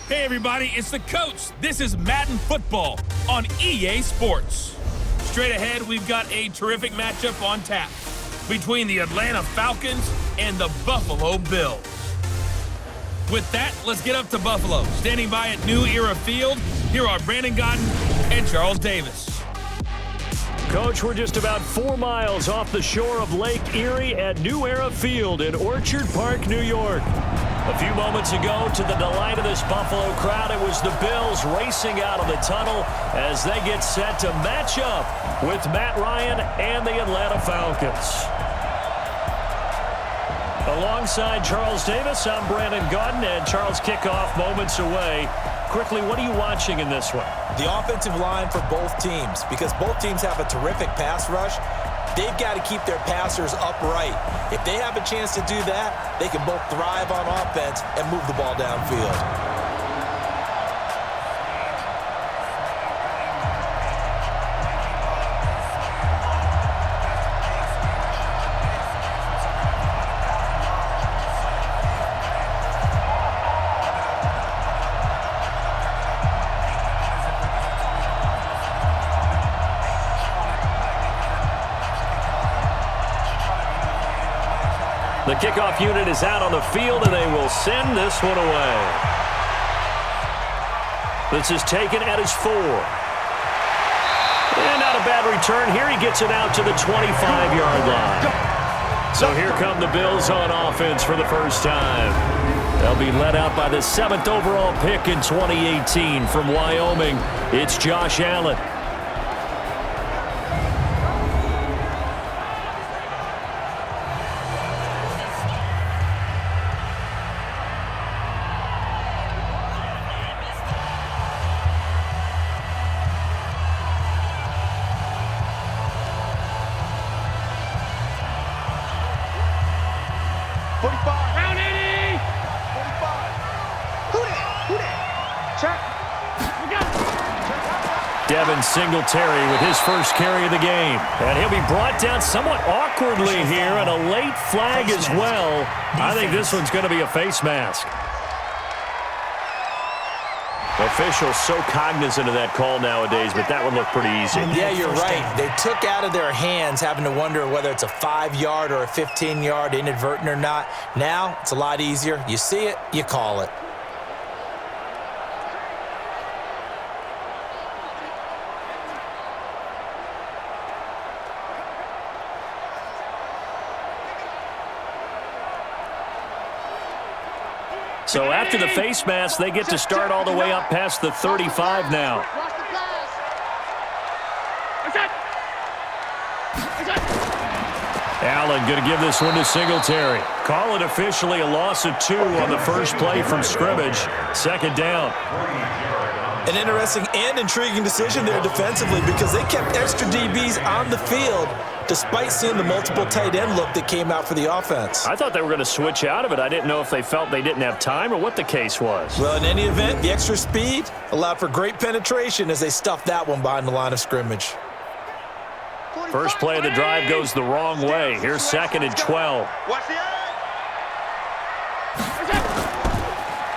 Hey everybody, it's the coach. This is Madden Football on EA Sports. Straight ahead, we've got a terrific matchup on tap between the Atlanta Falcons and the Buffalo Bills. With that, let's get up to Buffalo. Standing by at New Era Field, here are Brandon Godden and Charles Davis. Coach, we're just about 4 miles off the shore of Lake Erie at New Era Field in Orchard Park, New York. A few moments ago, to the delight of this Buffalo crowd, it was the Bills racing out of the tunnel as they get set to match up with Matt Ryan and the Atlanta Falcons. Alongside Charles Davis, I'm Brandon Godden, and Charles, kickoff moments away. Quickly, what are you watching in this one? The offensive line for both teams, because both teams have a terrific pass rush. They've got to keep their passers upright. If they have a chance to do that, they can both thrive on offense and move the ball downfield. The kickoff unit is out on the field, and they will send this one away. This is taken at his 4. And not a bad return here. He gets it out to the 25-yard line. So here come the Bills on offense for the first time. They'll be led out by the 7th overall pick in 2018 from Wyoming. It's Josh Allen. Singletary with his first carry of the game. And he'll be brought down somewhat awkwardly here, and a late flag as well. I think this one's going to be a face mask. Officials so cognizant of that call nowadays, but that one looked pretty easy. Yeah, you're right. They took out of their hands having to wonder whether it's a 5-yard or a 15-yard, inadvertent or not. Now, it's a lot easier. You see it, you call it. So after the face mask, they get to start all the way up past the 35 now. Allen going to give this one to Singletary. Call it officially a loss of 2 on the first play from scrimmage. Second down. An interesting and intriguing decision there defensively, because they kept extra DBs on the field despite seeing the multiple tight end look that came out for the offense. I thought they were going to switch out of it. I didn't know if they felt they didn't have time or what the case was. Well, in any event, the extra speed allowed for great penetration as they stuffed that one behind the line of scrimmage. First play of the drive goes the wrong way. Here's 2nd and 12.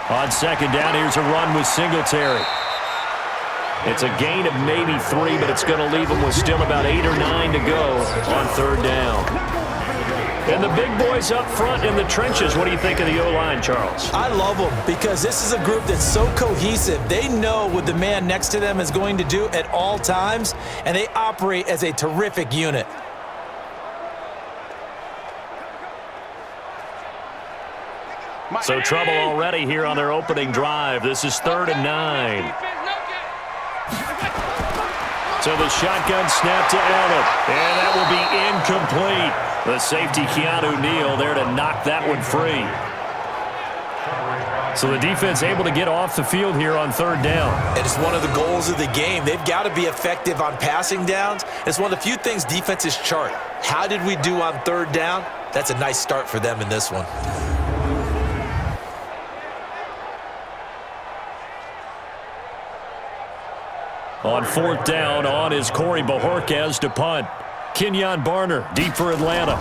On 2nd down, here's a run with Singletary. It's a gain of maybe 3, but it's going to leave them with still about 8 or 9 to go on 3rd down. And the big boys up front in the trenches. What do you think of the O-line, Charles? I love them, because this is a group that's so cohesive. They know what the man next to them is going to do at all times, and they operate as a terrific unit. So trouble already here on their opening drive. This is 3rd and 9. So the shotgun snap to Allen, and that will be incomplete. The safety, Keanu Neal, there to knock that one free. So the defense able to get off the field here on 3rd down. It is one of the goals of the game. They've got to be effective on passing downs. It's one of the few things defenses chart. How did we do on 3rd down? That's a nice start for them in this one. On 4th down, on is Corey Bojorquez to punt. Kenyon Barner, deep for Atlanta.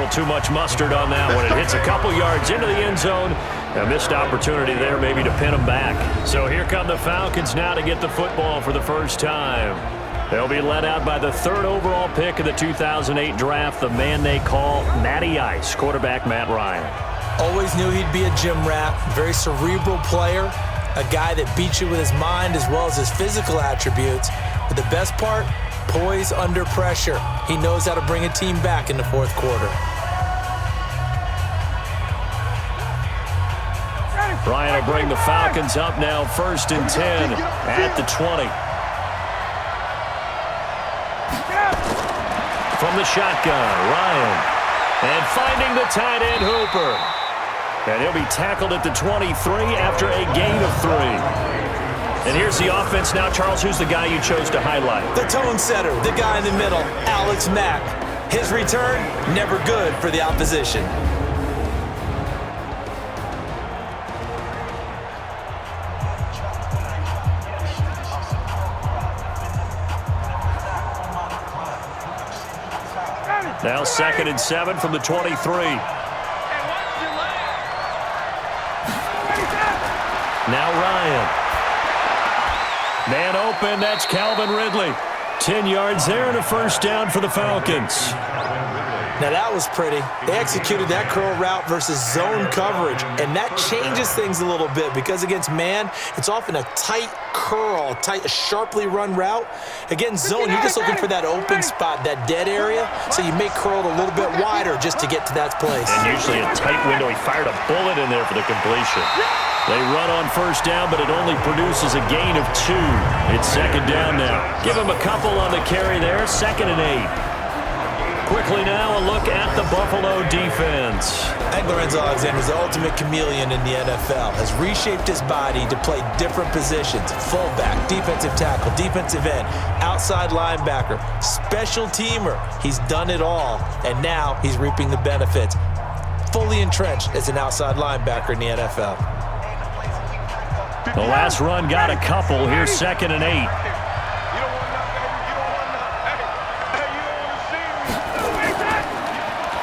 little too much mustard on that one. It hits a couple yards into the end zone. A missed opportunity there maybe to pin them back. So here come the Falcons now to get the football for the first time. They'll be led out by the 3rd overall pick of the 2008 draft, the man they call Matty Ice, quarterback Matt Ryan. Always knew he'd be a gym rat, very cerebral player, a guy that beats you with his mind as well as his physical attributes. But the best part, poise under pressure. He knows how to bring a team back in the 4th quarter. Ryan will bring the Falcons up now 1st and 10 at the 20. From the shotgun, Ryan. And finding the tight end, Hooper. And he'll be tackled at the 23 after a gain of 3. And here's the offense now. Charles, who's the guy you chose to highlight? The tone setter, the guy in the middle, Alex Mack. His return, never good for the opposition. Now 2nd and 7 from the 23. Now Ryan. Man open, that's Calvin Ridley. 10 yards there and a first down for the Falcons. Now that was pretty. They executed that curl route versus zone coverage, and that changes things a little bit because against man, it's often a tight curl, a sharply run route. Against zone, you're just looking for that open spot, that dead area, so you make curl a little bit wider just to get to that place. And usually a tight window. He fired a bullet in there for the completion. They run on first down, but it only produces a gain of 2. It's 2nd down now. Give him a couple on the carry there, 2nd and 8. Quickly now, a look at the Buffalo defense. I think Lorenzo Alexander is the ultimate chameleon in the NFL. Has reshaped his body to play different positions. Fullback, defensive tackle, defensive end, outside linebacker, special teamer. He's done it all, and now he's reaping the benefits. Fully entrenched as an outside linebacker in the NFL. The last run got a couple. Here's 2nd and 8.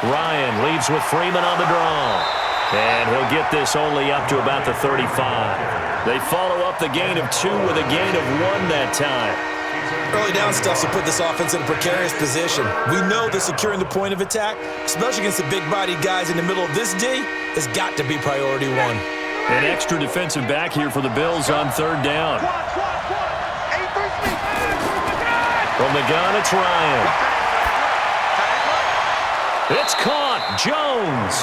Ryan leaves with Freeman on the draw. And he'll get this only up to about the 35. They follow up the gain of 2 with a gain of 1 that time. Early down stuff to put this offense in a precarious position. We know that securing the point of attack, especially against the big-bodied guys in the middle of this D, has got to be priority 1. An extra defensive back here for the Bills on 3rd down. From the gun, it's Ryan. It's caught. Jones.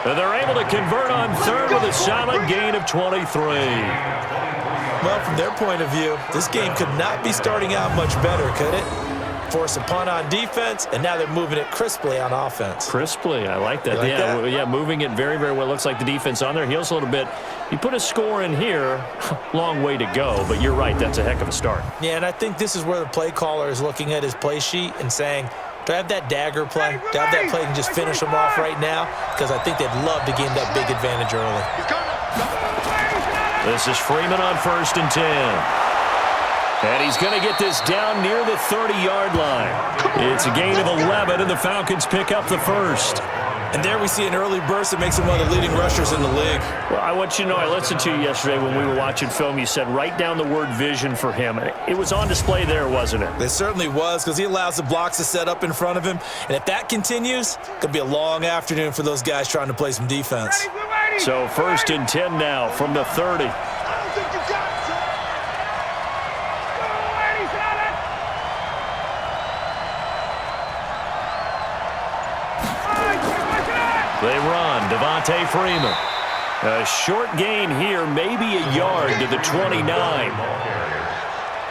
And they're able to convert on 3rd with a solid gain of 23. Well, from their point of view, this game could not be starting out much better, could it? Force a punt on defense, and now they're moving it crisply on offense. Crisply, I like that. Yeah, moving it very, very well. Looks like the defense on their heels a little bit. You put a score in here, long way to go, but you're right, that's a heck of a start. Yeah, and I think this is where the play caller is looking at his play sheet and saying, do I have that dagger play? Do I have that play and just finish them off right now? Because I think they'd love to gain that big advantage early. This is Freeman on 1st and 10. And he's going to get this down near the 30-yard line. It's a gain of 11, and the Falcons pick up the first. And there we see an early burst that makes him one of the leading rushers in the league. Well, I want you to know, I listened to you yesterday when we were watching film. You said write down the word vision for him. It was on display there, wasn't it? It certainly was, because he allows the blocks to set up in front of him. And if that continues, it could be a long afternoon for those guys trying to play some defense. So 1st and 10 now from the 30. They run. Devontae Freeman. A short gain here, maybe a yard to the 29.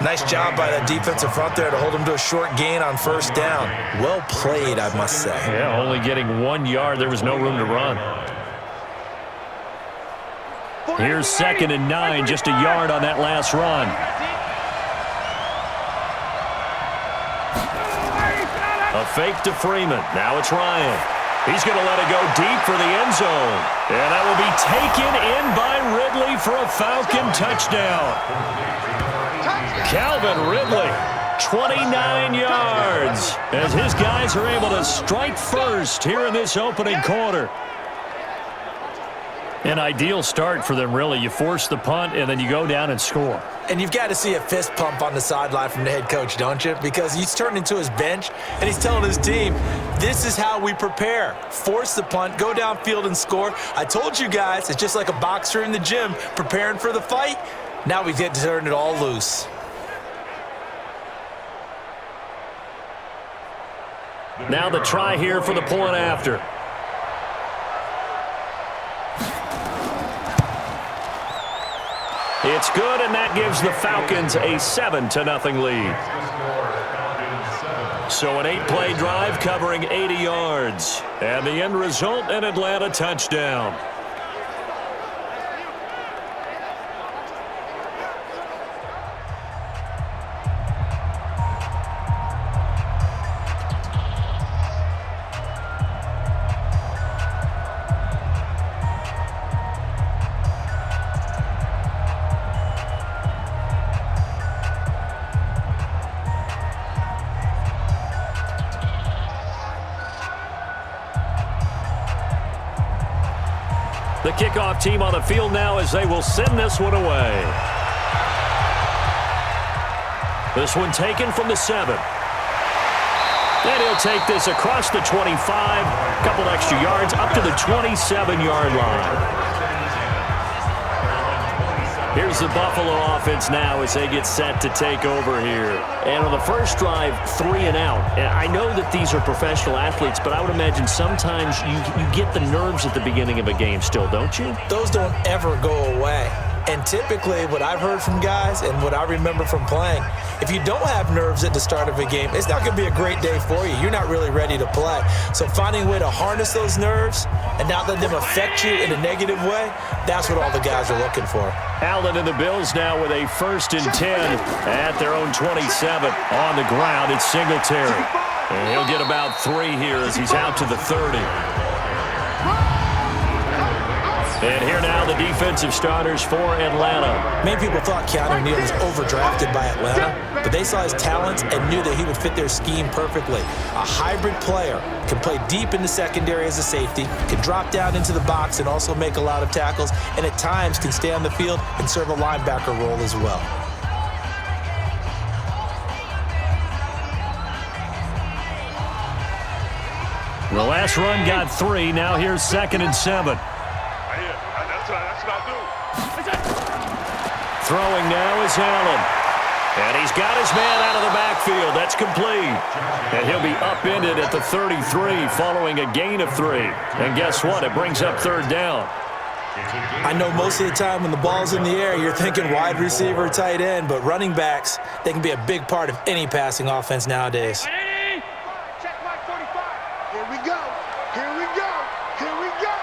Nice job by that defensive front there to hold him to a short gain on 1st down. Well played, I must say. Yeah, only getting 1 yard. There was no room to run. Here's 2nd and 9, just a yard on that last run. A fake to Freeman. Now it's Ryan. He's going to let it go deep for the end zone. And that will be taken in by Ridley for a Falcon touchdown. Calvin Ridley 29 yards as his guys are able to strike first here in this opening quarter. An ideal start for them, really. You force the punt, and then you go down and score. And you've got to see a fist pump on the sideline from the head coach, don't you? Because he's turned into his bench, and he's telling his team, this is how we prepare. Force the punt, go downfield and score. I told you guys, it's just like a boxer in the gym preparing for the fight. Now we get to turn it all loose. Now the try here for the point after. It's good, and that gives the Falcons a 7-0 lead. So an 8-play drive covering 80 yards. And the end result, an Atlanta touchdown. The kickoff team on the field now as they will send this one away. This one taken from the 7. And he'll take this across the 25, a couple extra yards, up to the 27-yard line. Here's the Buffalo offense now as they get set to take over here. And on the first drive, 3 and out. And I know that these are professional athletes, but I would imagine sometimes you get the nerves at the beginning of a game still, don't you? Those don't ever go away. And typically what I've heard from guys and what I remember from playing, if you don't have nerves at the start of a game, it's not going to be a great day for you. You're not really ready to play. So finding a way to harness those nerves and not let them affect you in a negative way, that's what all the guys are looking for. Allen and the Bills now with a 1st and 10 at their own 27. On the ground, it's Singletary. And he'll get about 3 here as he's out to the 30. And here now the defensive starters for Atlanta. Many people thought Keanu Neal was overdrafted by Atlanta, but they saw his talents and knew that he would fit their scheme perfectly. A hybrid player, can play deep in the secondary as a safety, can drop down into the box and also make a lot of tackles, and at times can stay on the field and serve a linebacker role as well. The last run got 3. Now here's 2nd and 7. Throwing now is Allen. And he's got his man out of the backfield. That's complete. And he'll be upended at the 33 following a gain of 3. And guess what? It brings up 3rd down. I know most of the time when the ball's in the air, you're thinking wide receiver, tight end, but running backs, they can be a big part of any passing offense nowadays. Check mark 45. Here we go. Here we go. Here we go.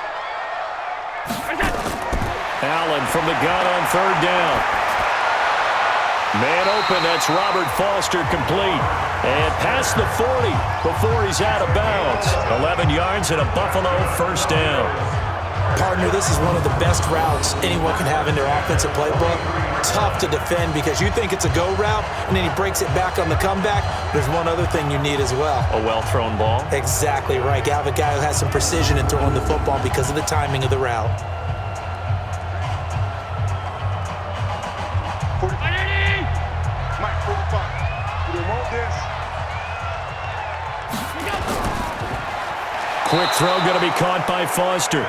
Allen from the gun on 3rd down. Man open, that's Robert Foster complete. And past the 40 before he's out of bounds. 11 yards and a Buffalo 1st down. Partner, this is one of the best routes anyone can have in their offensive playbook. Tough to defend because you think it's a go route, and then he breaks it back on the comeback. There's one other thing you need as well. A well-thrown ball. Exactly right. You have a guy who has some precision in throwing the football because of the timing of the route. Quick throw going to be caught by Foster.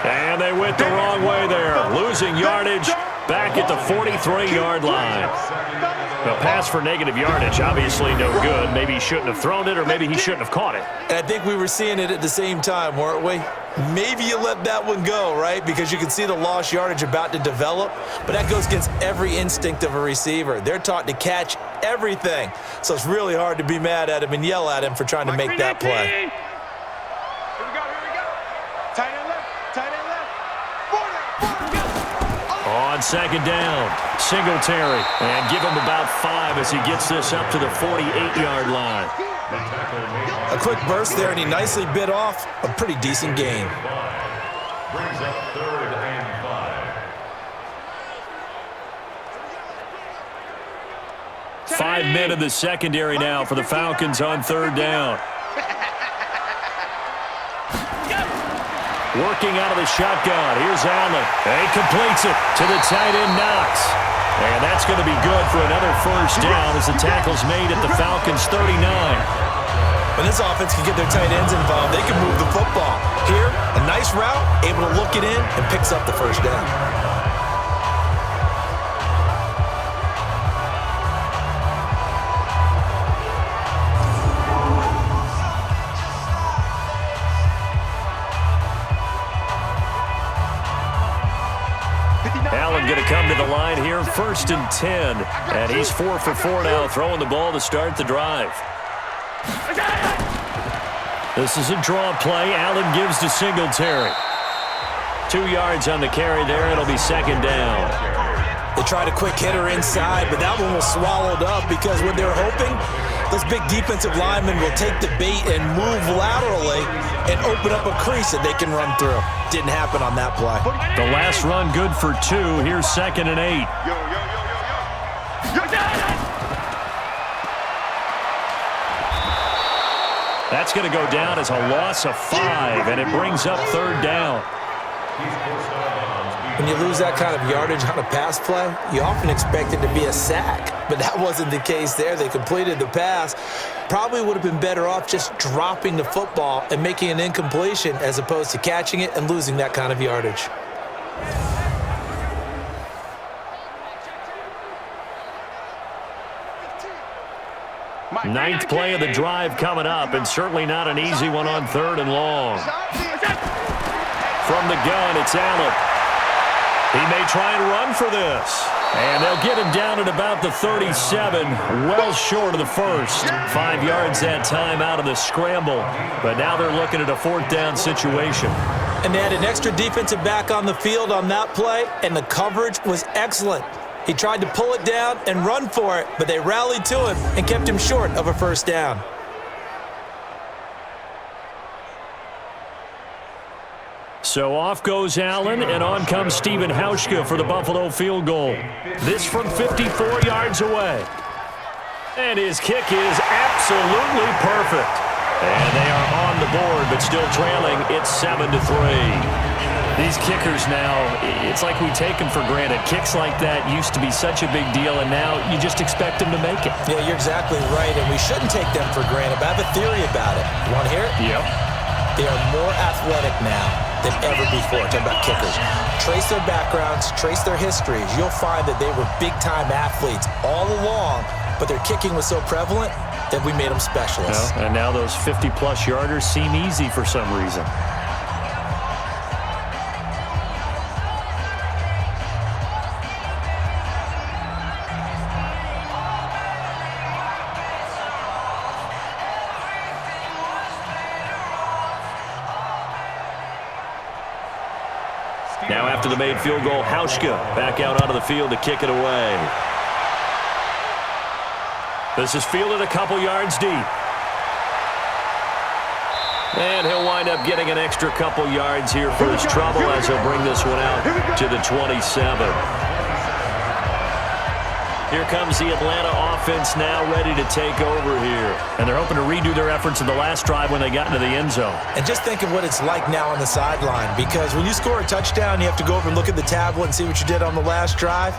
And they went the wrong way there. Losing yardage back at the 43-yard line. A pass for negative yardage, obviously no good. Maybe he shouldn't have thrown it, or maybe he shouldn't have caught it. And I think we were seeing it at the same time, weren't we? Maybe you let that one go, right? Because you can see the lost yardage about to develop. But that goes against every instinct of a receiver. They're taught to catch everything. So it's really hard to be mad at him and yell at him for trying to make that play. On 2nd down, Singletary, and give him about 5 as he gets this up to the 48-yard line. A quick burst there, and he nicely bit off a pretty decent gain. Brings up 3rd and 5. 5 men in the secondary now for the Falcons on 3rd down. Working out of the shotgun. Here's Allen. He completes it to the tight end, Knox. And that's going to be good for another 1st down as the tackle's made at the Falcons' 39. When this offense can get their tight ends involved, they can move the football. Here, a nice route, able to look it in, and picks up the 1st down. Allen going to come to the line here, 1st and 10. And he's 4 for 4 now, throwing the ball to start the drive. This is a draw play. Allen gives to Singletary. 2 yards on the carry there. It'll be 2nd down. They tried a quick hitter inside, but that one was swallowed up because what they're hoping, those big defensive linemen will take the bait and move laterally and open up a crease that they can run through. Didn't happen on that play. The last run good for 2. Here's 2nd and 8. That's going to go down as a loss of 5, and it brings up 3rd down. When you lose that kind of yardage on a pass play, you often expect it to be a sack. But that wasn't the case there. They completed the pass. Probably would have been better off just dropping the football and making an incompletion as opposed to catching it and losing that kind of yardage. Ninth play of the drive coming up, and certainly not an easy one on 3rd and long. From the gun, it's Allen. He may try and run for this. And they'll get him down at about the 37, well short of the 1st. 5 yards that time out of the scramble. But now they're looking at a 4th down situation. And they had an extra defensive back on the field on that play, and the coverage was excellent. He tried to pull it down and run for it, but they rallied to him and kept him short of a 1st down. So off goes Allen, and on comes Stephen Hauschka for the Buffalo field goal. This from 54 yards away. And his kick is absolutely perfect. And they are on the board, but still trailing. It's 7-3. These kickers now, it's like we take them for granted. Kicks like that used to be such a big deal, and now you just expect them to make it. Yeah, you're exactly right, and we shouldn't take them for granted, but I have a theory about it. You want to hear it? Yep. They are more athletic now than ever before. Talking about kickers. Trace their backgrounds, trace their histories. You'll find that they were big-time athletes all along, but their kicking was so prevalent that we made them specialists. And now those 50-plus yarders seem easy for some reason. Now after the made field goal, Hauschka back out onto the field to kick it away. This is fielded a couple yards deep. And he'll wind up getting an extra couple yards here for his trouble as he'll bring this one out to the 27. Here comes the Atlanta offense now ready to take over here. And they're hoping to redo their efforts in the last drive when they got into the end zone. And just think of what it's like now on the sideline, because when you score a touchdown, you have to go over and look at the tablet and see what you did on the last drive.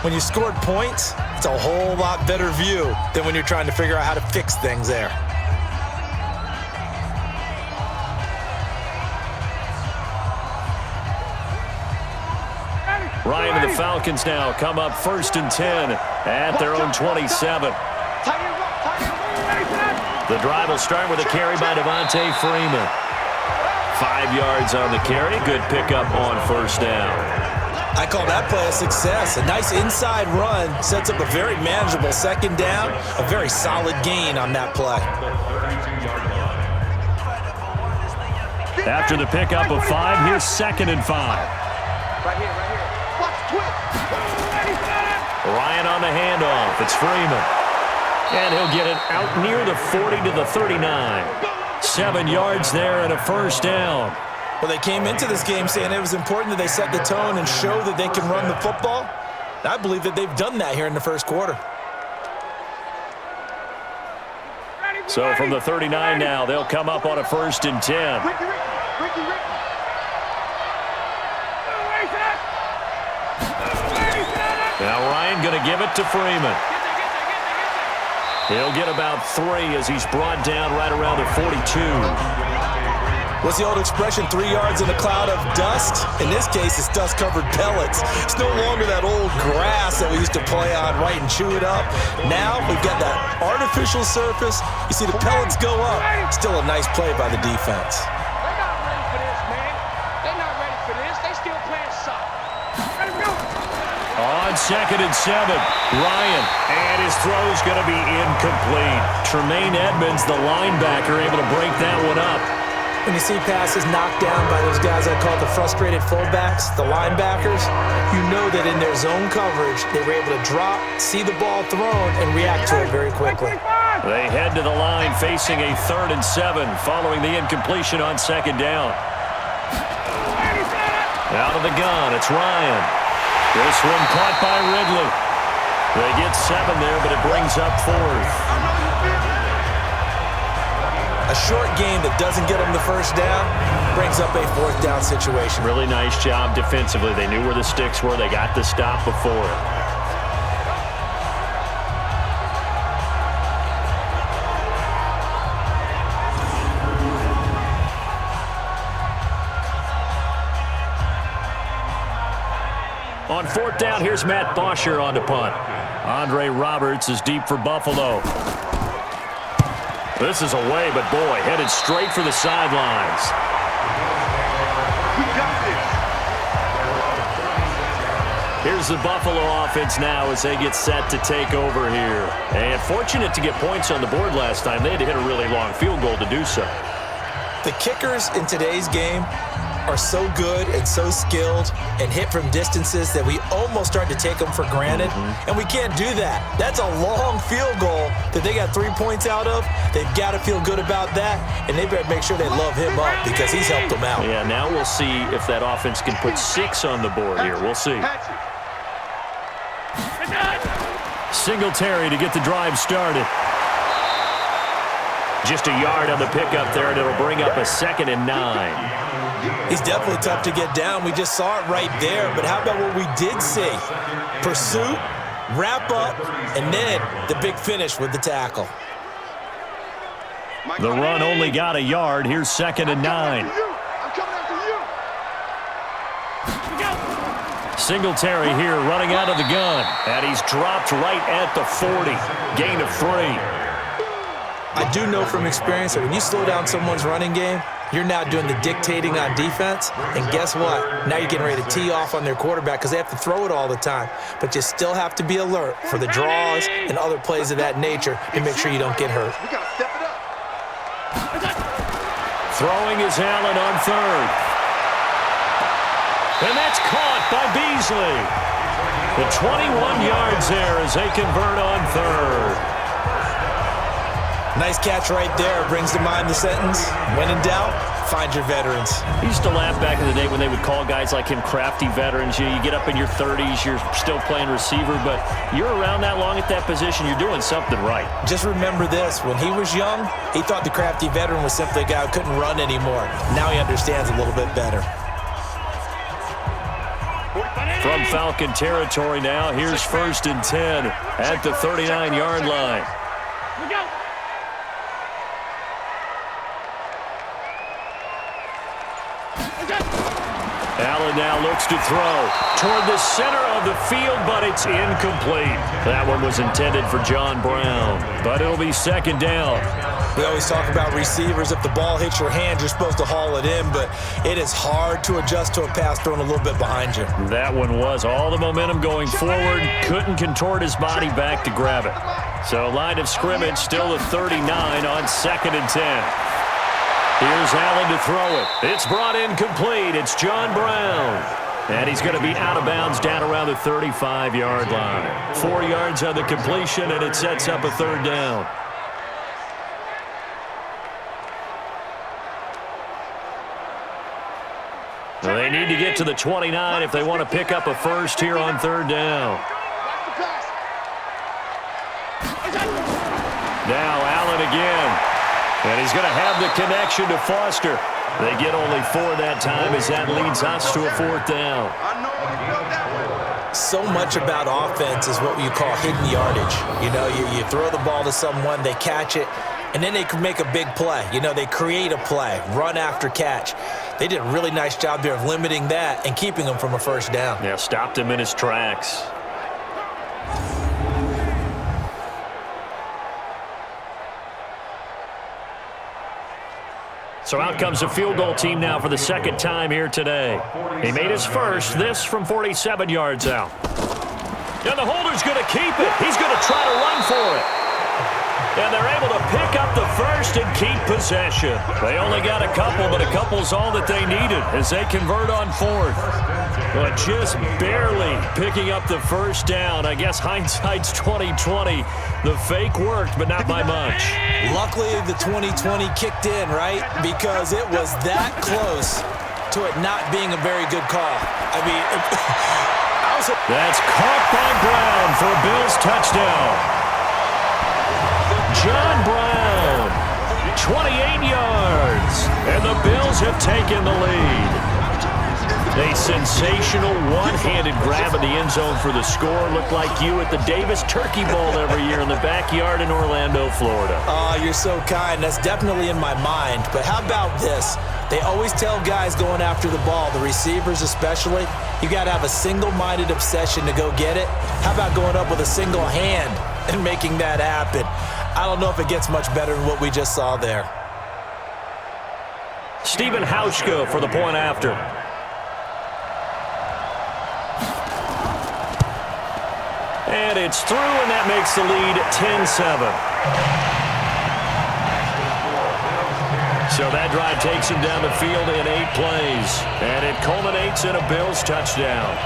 When you scored points, it's a whole lot better view than when you're trying to figure out how to fix things there. Ryan and the Falcons now come up 1st and 10 at their own 27. The drive will start with a carry by Devontae Freeman. 5 yards on the carry. Good pickup on 1st down. I call that play a success. A nice inside run sets up a very manageable 2nd down. A very solid gain on that play. After the pickup of 5, here's 2nd and 5. Right here. Watch twist. Ryan on the handoff. It's Freeman. And he'll get it out near the 40 to the 39. 7 yards there and a 1st down. Well, they came into this game saying it was important that they set the tone and show that they can run the football. I believe that they've done that here in the 1st quarter. So from the 39 now, they'll come up on a 1st and 10. Ricky. Now Ryan going to give it to Freeman. He'll get about 3 as he's brought down right around the 42. What's the old expression, 3 yards in a cloud of dust? In this case, it's dust-covered pellets. It's no longer that old grass that we used to play on, right, and chew it up. Now we've got that artificial surface. You see the pellets go up. Still a nice play by the defense. They're not ready for this, man. They're not ready for this. They still playing soccer. Ready to go. On 2nd and 7, Ryan, and his throw's going to be incomplete. Tremaine Edmonds, the linebacker, able to break that one up. When you see passes knocked down by those guys I call the frustrated fullbacks, the linebackers, you know that in their zone coverage, they were able to drop, see the ball thrown, and react to it very quickly. They head to the line facing a 3rd and 7 following the incompletion on 2nd down. Out of the gun, it's Ryan. This one caught by Ridley. They get 7 there, but it brings up 4th. A short game that doesn't get them the 1st down brings up a 4th down situation. Really nice job defensively. They knew where the sticks were. They got the stop before it. On 4th down, here's Matt Bosher on the punt. Andre Roberts is deep for Buffalo. This is away, but boy, headed straight for the sidelines. We got this. Here's the Buffalo offense now as they get set to take over here. And fortunate to get points on the board last time. They had to hit a really long field goal to do so. The kickers in today's game are so good and so skilled and hit from distances that we almost start to take them for granted. And we can't do that. That's a long field goal that they got 3 points out of. They've got to feel good about that, and they better make sure they love him up because he's helped them out. Yeah, now we'll see if that offense can put 6 on the board here. We'll see. Singletary to get the drive started. Just a yard on the pickup there, and it'll bring up a 2nd and 9. He's definitely tough to get down. We just saw it right there. But how about what we did see? Pursuit, wrap up, and then the big finish with the tackle. The run only got a yard. Here's 2nd and 9. I'm coming after you. Singletary here running out of the gun. And he's dropped right at the 40. Gain of 3. I do know from experience that when you slow down someone's running game, you're now doing the dictating on defense, and guess what? Now you're getting ready to tee off on their quarterback because they have to throw it all the time. But you still have to be alert for the draws and other plays of that nature to make sure you don't get hurt. We got to step it up. Throwing is Allen on 3rd. And that's caught by Beasley. The 21 yards there as they convert on 3rd. Nice catch right there. Brings to mind the sentence, when in doubt, find your veterans. I used to laugh back in the day when they would call guys like him crafty veterans. You get up in your 30s, you're still playing receiver, but you're around that long at that position, you're doing something right. Just remember this. When he was young, he thought the crafty veteran was simply a guy who couldn't run anymore. Now he understands a little bit better. From Falcon territory now, here's 1st and 10 at the 39-yard line. Allen now looks to throw toward the center of the field, but it's incomplete. That one was intended for John Brown, but it'll be 2nd down. We always talk about receivers. If the ball hits your hand, you're supposed to haul it in, but it is hard to adjust to a pass thrown a little bit behind you. That one was all the momentum going forward. Couldn't contort his body back to grab it. So line of scrimmage still at 39 on 2nd and 10. Here's Allen to throw it. It's brought in complete. It's John Brown. And he's going to be out of bounds down around the 35-yard line. 4 yards on the completion, and it sets up a 3rd down. Well, they need to get to the 29 if they want to pick up a 1st here on 3rd down. Watch the pass. Now Allen again. And he's going to have the connection to Foster. They get only 4 that time as that leads us to a 4th down. So much about offense is what you call hidden yardage. You know, you throw the ball to someone, they catch it, and then they can make a big play. You know, they create a play, run after catch. They did a really nice job there of limiting that and keeping him from a first down. Yeah, stopped him in his tracks. So out comes a field goal team now for the 2nd time here today. He made his first, this from 47 yards out. And the holder's going to keep it. He's going to try to run for it. And they're able to pick up the first and keep possession. They only got a couple, but a couple's all that they needed as they convert on 4th. But just barely picking up the first down. I guess hindsight's 20/20. The fake worked, but not by much. Luckily, the 20/20 kicked in, right? Because it was that close to it not being a very good call. I mean, that's caught by Brown for a Bills touchdown. John Brown, 28 yards, and the Bills have taken the lead. A sensational one-handed grab in the end zone for the score. Looked like you at the Davis Turkey Bowl every year in the backyard in Orlando, Florida. Oh, you're so kind. That's definitely in my mind. But how about this? They always tell guys going after the ball, the receivers especially, you got to have a single-minded obsession to go get it. How about going up with a single hand and making that happen? I don't know if it gets much better than what we just saw there. Stephen Hauschka for the point after. And it's through, and that makes the lead 10-7. So that drive takes him down the field in 8 plays. And it culminates in a Bills touchdown.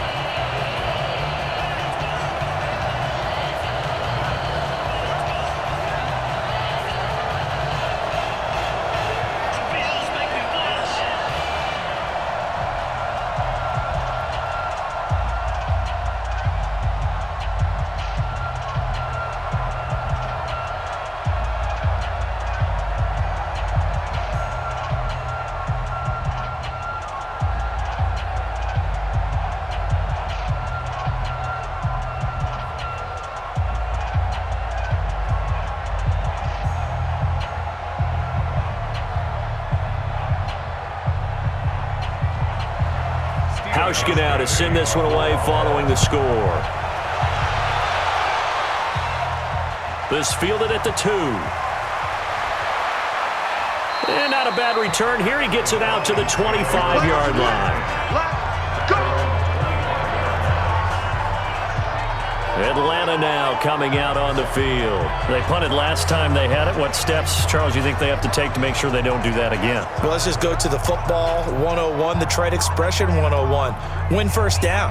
Hauschka now to send this one away following the score. This fielded at the 2. And not a bad return here. He gets it out to the 25-yard line. Let's go! Atlanta now coming out on the field. They punted last time they had it. What steps, Charles, do you think they have to take to make sure they don't do that again? Well, let's just go to the football 101, the trade expression 101. Win first down.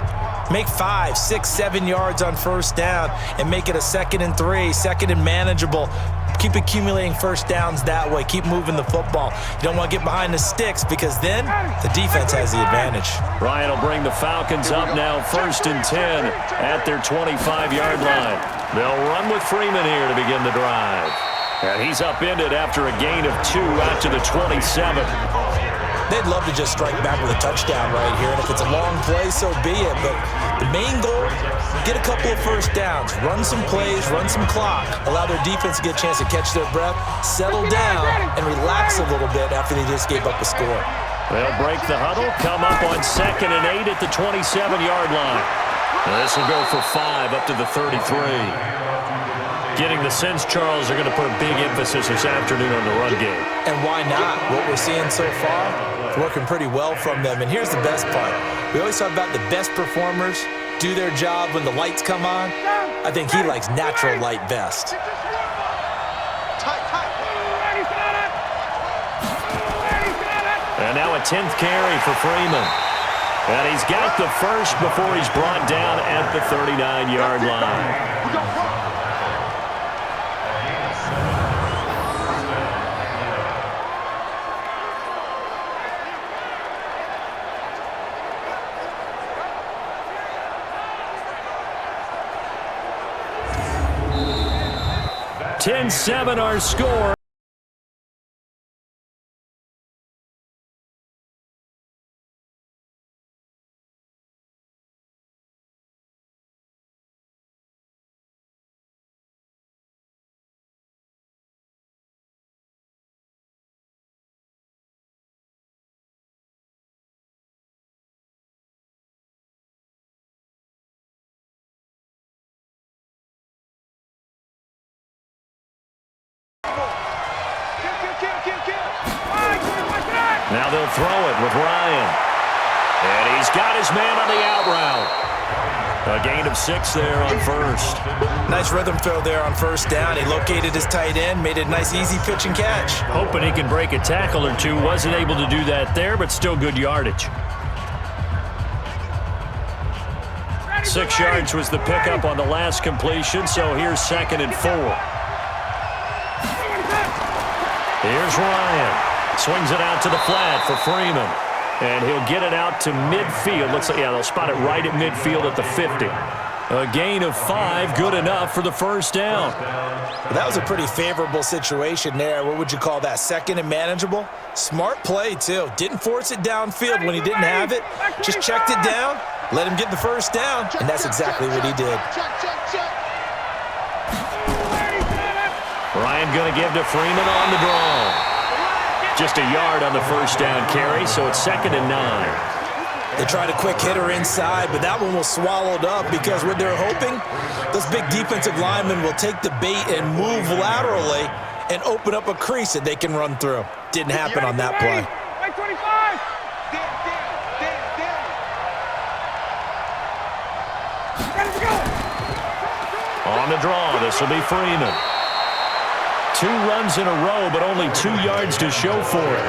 Make 5, 6, 7 yards on first down and make it a 2nd and 3, 2nd and manageable. Keep accumulating first downs that way. Keep moving the football. You don't want to get behind the sticks because then the defense has the advantage. Ryan will bring the Falcons up now 1st and 10 at their 25-yard line. They'll run with Freeman here to begin the drive. And he's upended after a gain of 2 out to the 27. They'd love to just strike back with a touchdown right here, and if it's a long play, so be it. But the main goal, get a couple of first downs, run some plays, run some clock, allow their defense to get a chance to catch their breath, settle down, and relax a little bit after they just gave up a score. They'll break the huddle, come up on 2nd and 8 at the 27-yard line. This will go for 5 up to the 33. Getting the sense, Charles, they're going to put a big emphasis this afternoon on the run game. And why not? What we're seeing so far, it's working pretty well from them. And here's the best part. We always talk about the best performers do their job when the lights come on. I think he likes natural light best. And now a 10th carry for Freeman. And he's got the first before he's brought down at the 39-yard line. Ten-7 our score. Now they'll throw it with Ryan. And he's got his man on the out route. A gain of 6 there on first. Nice rhythm throw there on first down. He located his tight end, made it a nice easy pitch and catch. Hoping he can break a tackle or two. Wasn't able to do that there, but still good yardage. 6 yards was the pickup on the last completion, so here's 2nd and 4. Here's Ryan. Swings it out to the flat for Freeman. And he'll get it out to midfield. Looks like, yeah, they'll spot it right at midfield at the 50. A gain of 5, good enough for the first down. That was a pretty favorable situation there. What would you call that? 2nd and manageable? Smart play, too. Didn't force it downfield when he didn't have it. Just checked it down, let him get the first down, and that's exactly what he did. Ryan going to give to Freeman on the draw. Just a yard on the first down carry, so it's 2nd and 9. They tried a quick hitter inside, but that one was swallowed up because what they're hoping, those big defensive linemen will take the bait and move laterally and open up a crease that they can run through. Didn't happen on that play. On the draw, this will be Freeman. 2 runs in a row, but only 2 yards to show for it.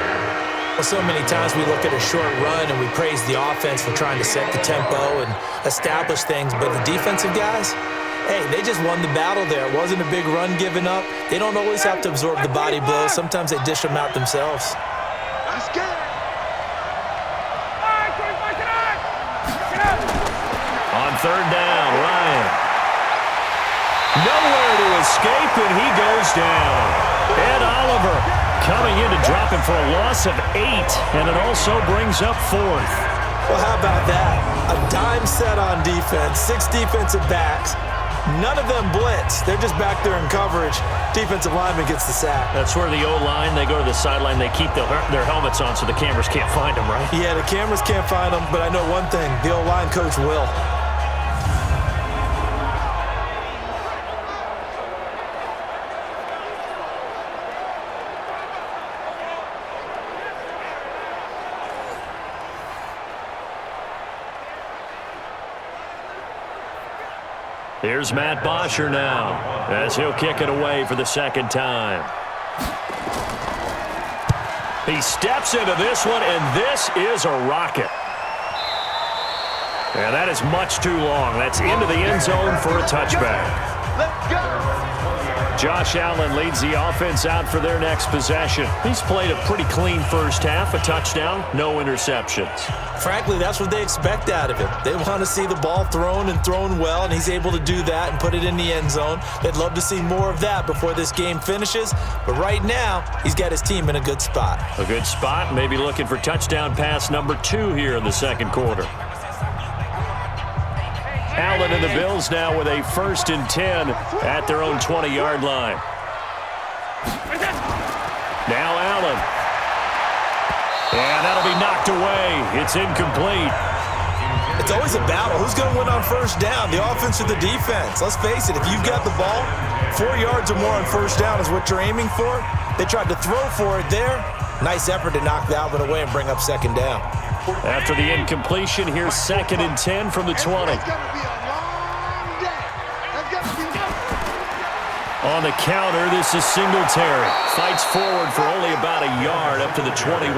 Well, so many times we look at a short run and we praise the offense for trying to set the tempo and establish things, but the defensive guys, hey, they just won the battle there. It wasn't a big run given up. They don't always have to absorb the body blows. Sometimes they dish them out themselves. That's good. On 3rd down, Ryan. Nowhere to escape, and he goes down. Ed Oliver coming in to drop him for a loss of 8, and it also brings up 4th. Well, how about that? A dime set on defense, 6 defensive backs. None of them blitz. They're just back there in coverage. Defensive lineman gets the sack. That's where the O-line, they go to the sideline, they keep their helmets on so the cameras can't find them, right? Yeah, the cameras can't find them, but I know one thing. The O-line coach will. Here's Matt Bosher now as he'll kick it away for the 2nd time. He steps into this one, and this is a rocket. And that is much too long. That's into the end zone for a touchback. Let's go. Josh Allen leads the offense out for their next possession. He's played a pretty clean first half, a touchdown, no interceptions. Frankly, that's what they expect out of him. They want to see the ball thrown and thrown well, and he's able to do that and put it in the end zone. They'd love to see more of that before this game finishes, but right now, he's got his team in a good spot. A good spot, maybe looking for touchdown pass number 2 here in the 2nd quarter. Allen and the Bills now with a 1st and 10 at their own 20-yard line. Now Allen. And that'll be knocked away. It's incomplete. It's always a battle. Who's going to win on first down, the offense or the defense? Let's face it, if you've got the ball, 4 yards or more on first down is what you're aiming for. They tried to throw for it there. Nice effort to knock that one away and bring up 2nd down. After the incompletion, here's 2nd and 10 from the 20. It's going to be a long day. It's going to be On the counter, this is Singletary. Fights forward for only about a yard up to the 21.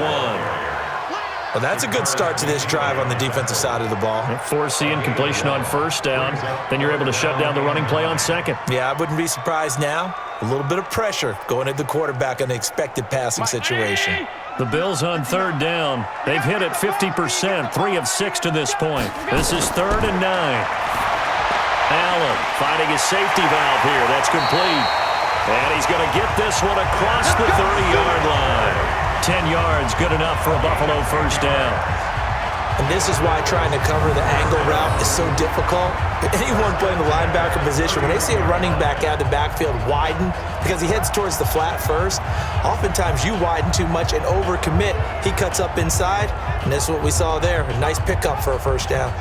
Well, that's a good start to this drive on the defensive side of the ball. Force the incompletion on first down. Then you're able to shut down the running play on 2nd. Yeah, I wouldn't be surprised now. A little bit of pressure going at the quarterback on the expected passing situation. The Bills on 3rd down. They've hit it 50%, 3 of 6 to this point. This is 3rd and 9. Allen finding his safety valve here. That's complete. And he's going to get this one across the 30-yard line. 10 yards, good enough for a Buffalo first down. And this is why trying to cover the angle route is so difficult. Anyone playing the linebacker position, when they see a running back out of the backfield widen because he heads towards the flat first, oftentimes you widen too much and overcommit. He cuts up inside, and this is what we saw there. A nice pickup for a first down.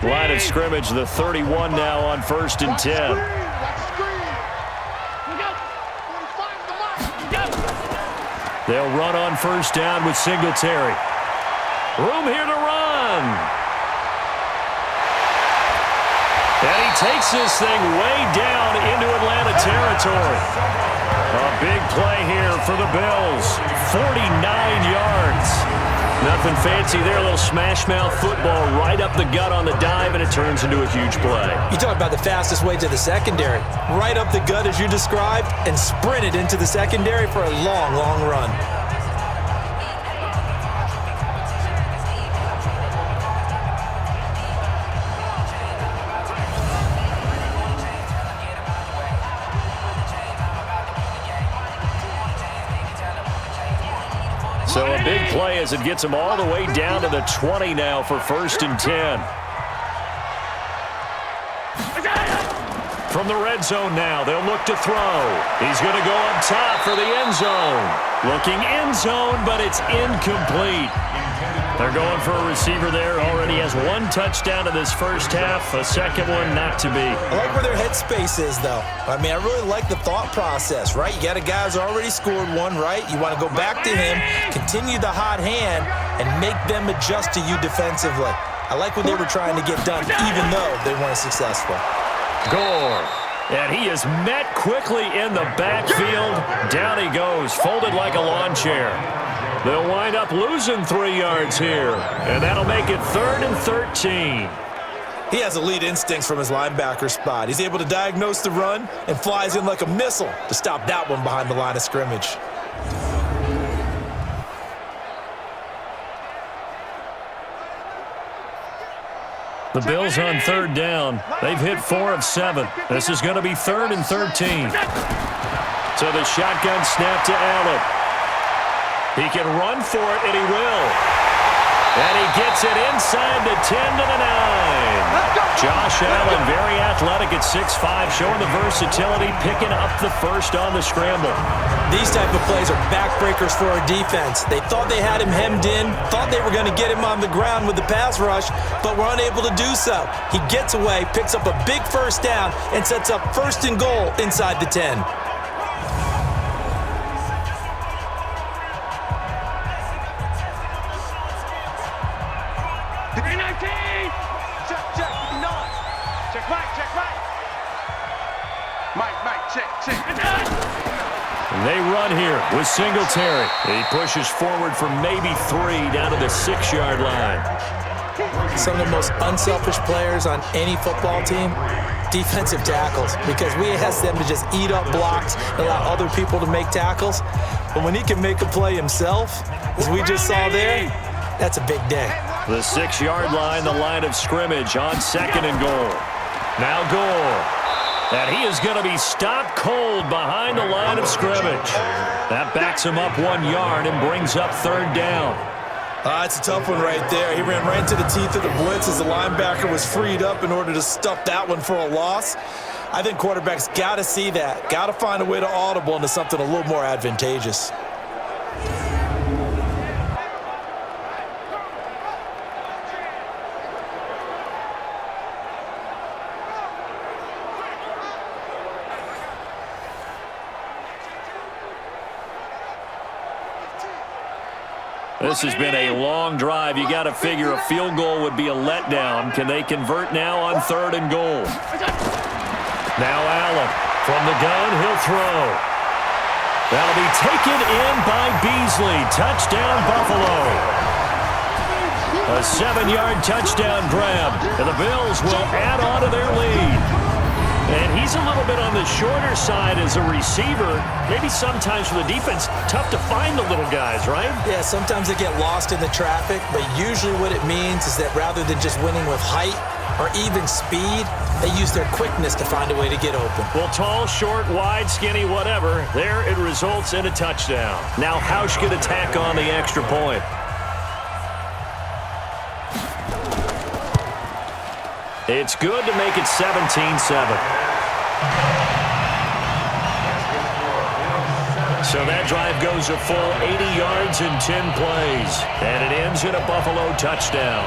Line of scrimmage, the 31 now on 1st and 10. They'll run on first down with Singletary. Room here to run. And he takes this thing way down into Atlanta territory. A big play here for the Bills. 49 yards. Nothing fancy there. A little smash-mouth football right up the gut on the dive, and it turns into a huge play. You talk about the fastest way to the secondary. Right up the gut, as you described, and sprinted into the secondary for a long, long run. So a big play as it gets him all the way down to the 20 now for 1st and 10. From the red zone now, they'll look to throw. He's going to go up top for the end zone. Looking end zone, but it's incomplete. They're going for a receiver there. Already has 1 touchdown in this first half. A second one not to be. I like where their headspace is, though. I mean, I really like the thought process, right? You got a guy who's already scored 1, right? You want to go back to him, continue the hot hand, and make them adjust to you defensively. I like what they were trying to get done, even though they weren't successful. Gore. And he is met quickly in the backfield. Down he goes, folded like a lawn chair. They'll wind up losing 3 yards here, and that'll make it 3rd and 13. He has elite instincts from his linebacker spot. He's able to diagnose the run and flies in like a missile to stop that one behind the line of scrimmage. The Bills on 3rd down. They've hit 4 of 7. This is going to be 3rd and 13. So the shotgun snap to Allen. He can run for it, and he will. And he gets it inside the 10 to the 9. Josh Allen, very athletic at 6'5", showing the versatility, picking up the first on the scramble. These type of plays are backbreakers for our defense. They thought they had him hemmed in, thought they were going to get him on the ground with the pass rush, but were unable to do so. He gets away, picks up a big first down, and sets up 1st and goal inside the 10. They run here with Singletary. He pushes forward for maybe 3 down to the 6-yard line. Some of the most unselfish players on any football team, defensive tackles, because we ask them to just eat up blocks and allow other people to make tackles. But when he can make a play himself, as we just saw there, that's a big day. The 6-yard line, the line of scrimmage on 2nd and goal. Now Gore. And he is going to be stopped cold behind the line of scrimmage. That backs him up 1 yard and brings up 3rd down. It's a tough one right there. He ran right into the teeth of the blitz as the linebacker was freed up in order to stuff that one for a loss. I think quarterbacks got to see that. Got to find a way to audible into something a little more advantageous. This has been a long drive. You got to figure a field goal would be a letdown. Can they convert now on 3rd and goal? Now Allen from the gun. He'll throw. That'll be taken in by Beasley. Touchdown, Buffalo. A 7-yard touchdown grab. And the Bills will add on to their lead. And he's a little bit on the shorter side as a receiver. Maybe sometimes for the defense, tough to find the little guys, right? Yeah, sometimes they get lost in the traffic, but usually what it means is that rather than just winning with height or even speed, they use their quickness to find a way to get open. Well, tall, short, wide, skinny, whatever, there it results in a touchdown. Now Hausch could attack on the extra point. It's good to make it 17-7. So that drive goes a full 80 yards in 10 plays. And it ends in a Buffalo touchdown.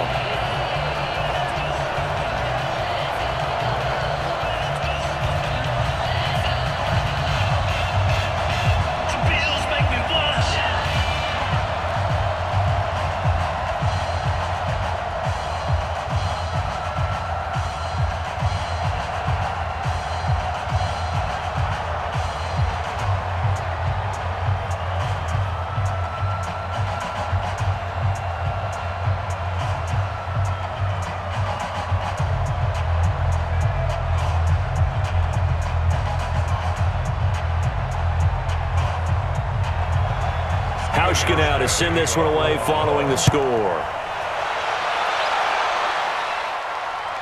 Nebraska now to send this one away following the score.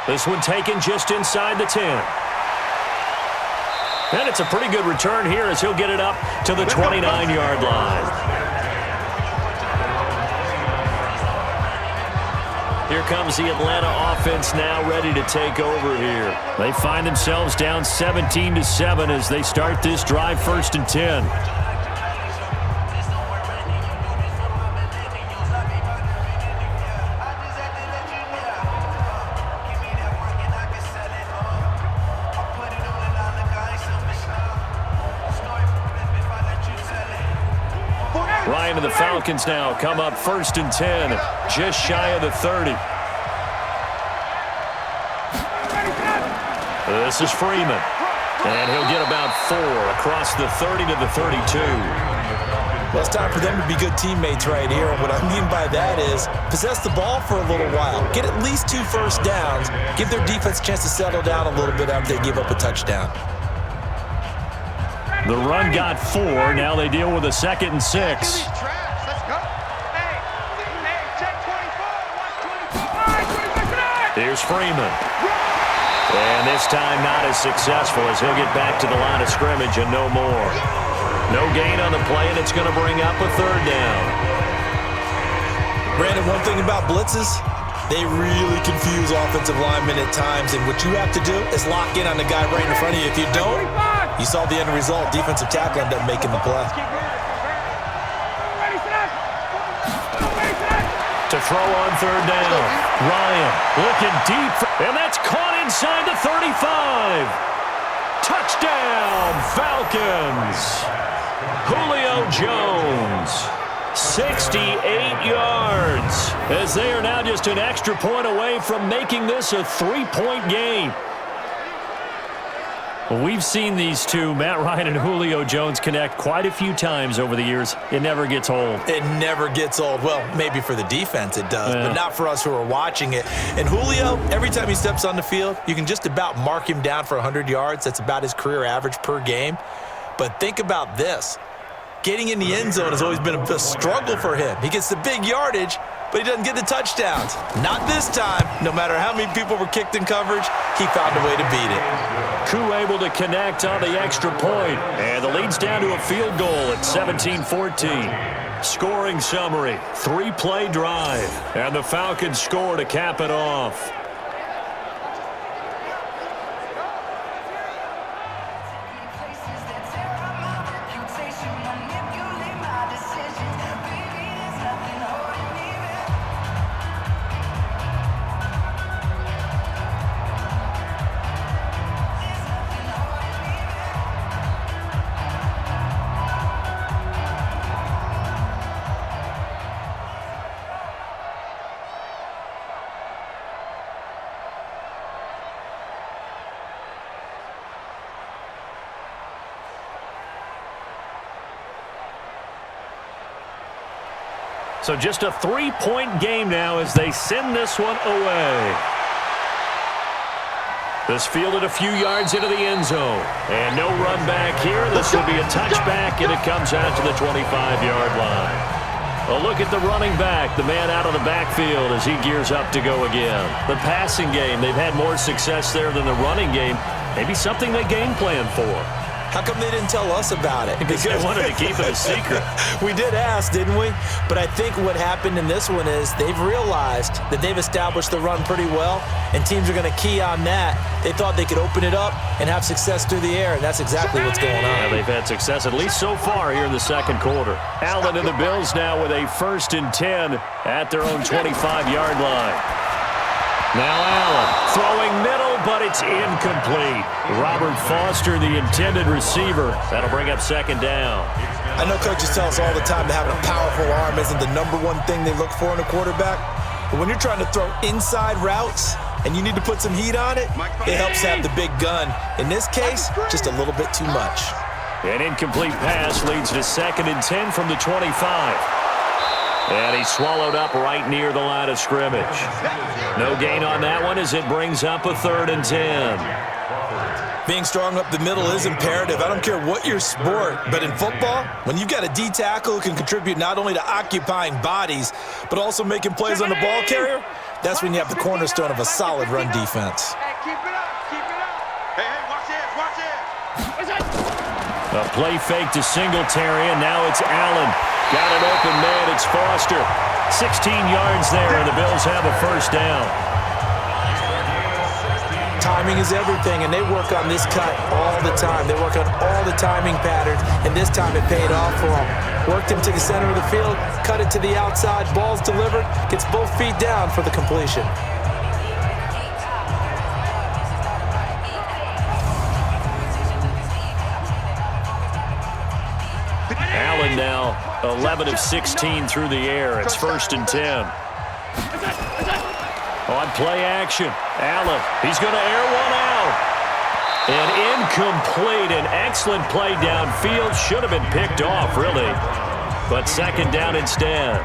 This one taken just inside the 10. And it's a pretty good return here as he'll get it up to the 29-yard line. Here comes the Atlanta offense now ready to take over here. They find themselves down 17-7 as they start this drive 1st and 10. Ryan and the Falcons now come up 1st and 10, just shy of the 30. This is Freeman, and he'll get about 4 across the 30 to the 32. Well, it's time for them to be good teammates right here. And what I mean by that is possess the ball for a little while. Get at least 2 first downs. Give their defense a chance to settle down a little bit after they give up a touchdown. The run got 4. Now they deal with a 2nd and 6. Let's go. Here's Freeman. And this time not as successful as he'll get back to the line of scrimmage and no more. No gain on the play, and it's going to bring up a 3rd down. Brandon, one thing about blitzes, they really confuse offensive linemen at times, and what you have to do is lock in on the guy right in front of you. If you don't, you saw the end result. Defensive tackle ended up making the play. To throw on 3rd down. Ryan looking deep, and that's caught inside the 35. Touchdown, Falcons. Julio Jones, 68 yards, as they are now just an extra point away from making this a 3-point game. We've seen these two, Matt Ryan and Julio Jones, connect quite a few times over the years. It never gets old. It never gets old. Well, maybe for the defense it does, but not for us who are watching it. And Julio, every time he steps on the field, you can just about mark him down for 100 yards. That's about his career average per game. But think about this. Getting in the end zone has always been a struggle for him. He gets the big yardage, but he doesn't get the touchdowns. Not this time. No matter how many people were kicked in coverage, he found a way to beat it. Koo able to connect on the extra point, and the lead's down to a field goal at 17-14. Scoring summary, 3-play drive, and the Falcons score to cap it off. So just a 3-point game now as they send this one away. This fielded a few yards into the end zone. And no run back here. This will be a touchback, and it comes out to the 25-yard line. A look at the running back, the man out of the backfield as he gears up to go again. The passing game, they've had more success there than the running game. Maybe something they game plan for. How come they didn't tell us about it? Because they wanted to keep it a secret. We did ask, didn't we? But I think what happened in this one is they've realized that they've established the run pretty well, and teams are going to key on that. They thought they could open it up and have success through the air, and that's exactly what's going on. Yeah, they've had success, at least so far, here in the second quarter. Allen and the Bills now with a 1st and 10 at their own 25-yard line. Now Allen throwing middle, but it's incomplete. Robert Foster, the intended receiver. That'll bring up 2nd down. I know coaches tell us all the time that having a powerful arm isn't the #1 thing they look for in a quarterback. But when you're trying to throw inside routes and you need to put some heat on it, it helps have the big gun. In this case, just a little bit too much. An incomplete pass leads to 2nd and 10 from the 25. And he's swallowed up right near the line of scrimmage. No gain on that one as it brings up a 3rd and 10. Being strong up the middle is imperative. I don't care what your sport, but in football, when you've got a D tackle who can contribute not only to occupying bodies, but also making plays on the ball carrier, that's when you have the cornerstone of a solid run defense. Hey, keep it up, keep it up. Hey, watch this. A play fake to Singletary, and now it's Allen. Got an open man, it's Foster. 16 yards there, and the Bills have a first down. Timing is everything, and they work on this cut all the time. They work on all the timing patterns, and this time it paid off for them. Worked him to the center of the field, cut it to the outside, ball's delivered, gets both feet down for the completion. Allen now 11 of 16 through the air. It's 1st and 10. On play action, Allen, he's going to air one out. And incomplete, an excellent play downfield. Should have been picked off, really. But 2nd down instead.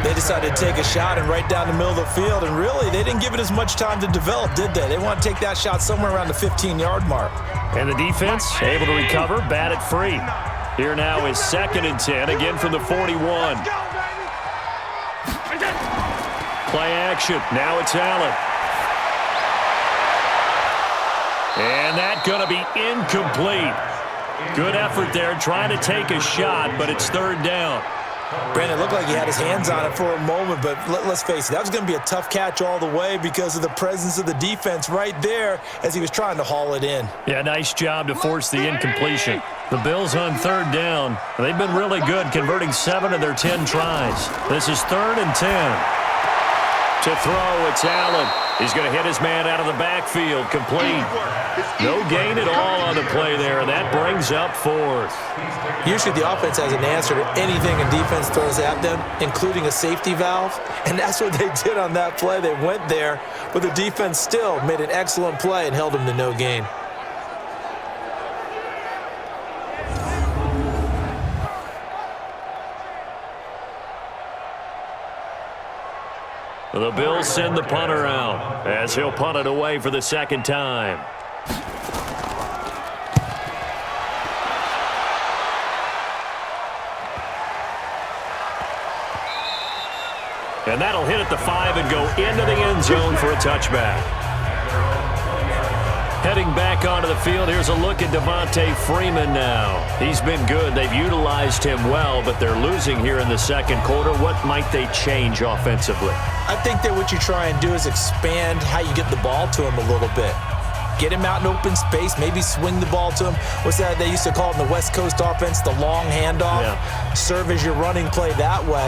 They decided to take a shot and right down the middle of the field, and really, they didn't give it as much time to develop, did they? They want to take that shot somewhere around the 15-yard mark. And the defense able to recover, bat it free. Here now is 2nd and 10, again from the 41. Play action. Now it's Allen. And that going to be incomplete. Good effort there trying to take a shot, but it's 3rd down. Brandon, it looked like he had his hands on it for a moment, but let's face it, that was going to be a tough catch all the way because of the presence of the defense right there as he was trying to haul it in. Yeah, nice job to force the incompletion. The Bills on 3rd down. They've been really good, converting 7 of their 10 tries. This is 3rd and 10. To throw, it's Allen. He's going to hit his man out of the backfield, complete. No gain at all on the play there, and that brings up 4th. Usually the offense has an answer to anything a defense throws at them, including a safety valve, and that's what they did on that play. They went there, but the defense still made an excellent play and held them to no gain. The Bills send the punter out as he'll punt it away for the 2nd time. And that'll hit at the 5 and go into the end zone for a touchback. Heading back onto the field, here's a look at Devontae Freeman now. He's been good. They've utilized him well, but they're losing here in the 2nd quarter. What might they change offensively? I think that what you try and do is expand how you get the ball to him a little bit. Get him out in open space, maybe swing the ball to him. What's that they used to call it in the West Coast offense, the long handoff? Yeah. Serve as your running play that way,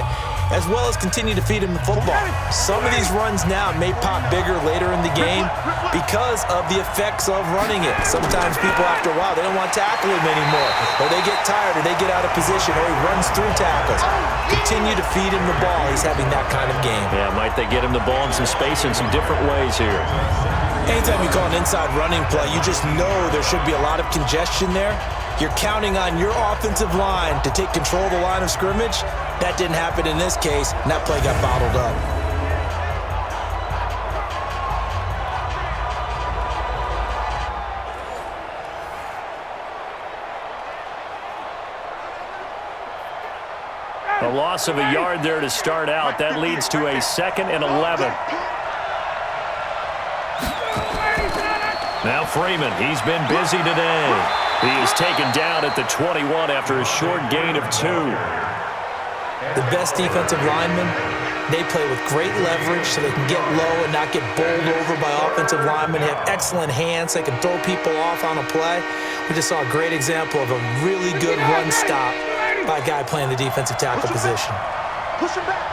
as well as continue to feed him the football. Some of these runs now may pop bigger later in the game because of the effects of running it. Sometimes people, after a while, they don't want to tackle him anymore, or they get tired, or they get out of position, or he runs through tackles. Continue to feed him the ball. He's having that kind of game. Yeah, might they get him the ball in some space in some different ways here? Anytime you call an inside running play, you just know there should be a lot of congestion there. You're counting on your offensive line to take control of the line of scrimmage. That didn't happen in this case, and that play got bottled up. A loss of a yard there to start out. That leads to a 2nd and 11. Now Freeman, he's been busy today. He is taken down at the 21 after a short gain of 2. The best defensive linemen, they play with great leverage so they can get low and not get bowled over by offensive linemen. They have excellent hands. They can throw people off on a play. We just saw a great example of a really good run stop by a guy playing the defensive tackle position. Push him back.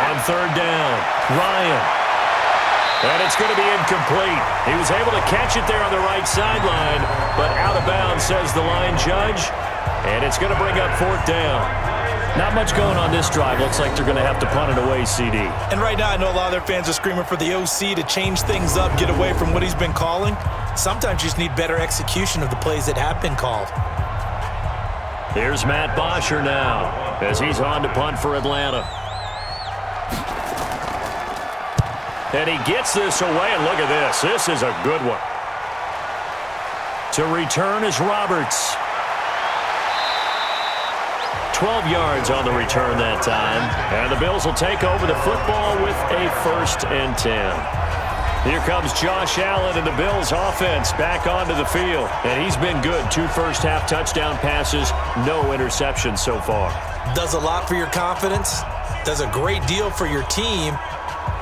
On 3rd down, Ryan. And it's going to be incomplete. He was able to catch it there on the right sideline, but out of bounds, says the line judge. And it's going to bring up 4th down. Not much going on this drive. Looks like they're going to have to punt it away, CD. And right now, I know a lot of their fans are screaming for the OC to change things up, get away from what he's been calling. Sometimes you just need better execution of the plays that have been called. Here's Matt Bosher now as he's on to punt for Atlanta. And he gets this away, and look at this. This is a good one. To return is Roberts. 12 yards on the return that time. And the Bills will take over the football with a 1st and 10. Here comes Josh Allen and the Bills offense back onto the field. And he's been good. 2 first-half touchdown passes, no interceptions so far. Does a lot for your confidence. Does a great deal for your team.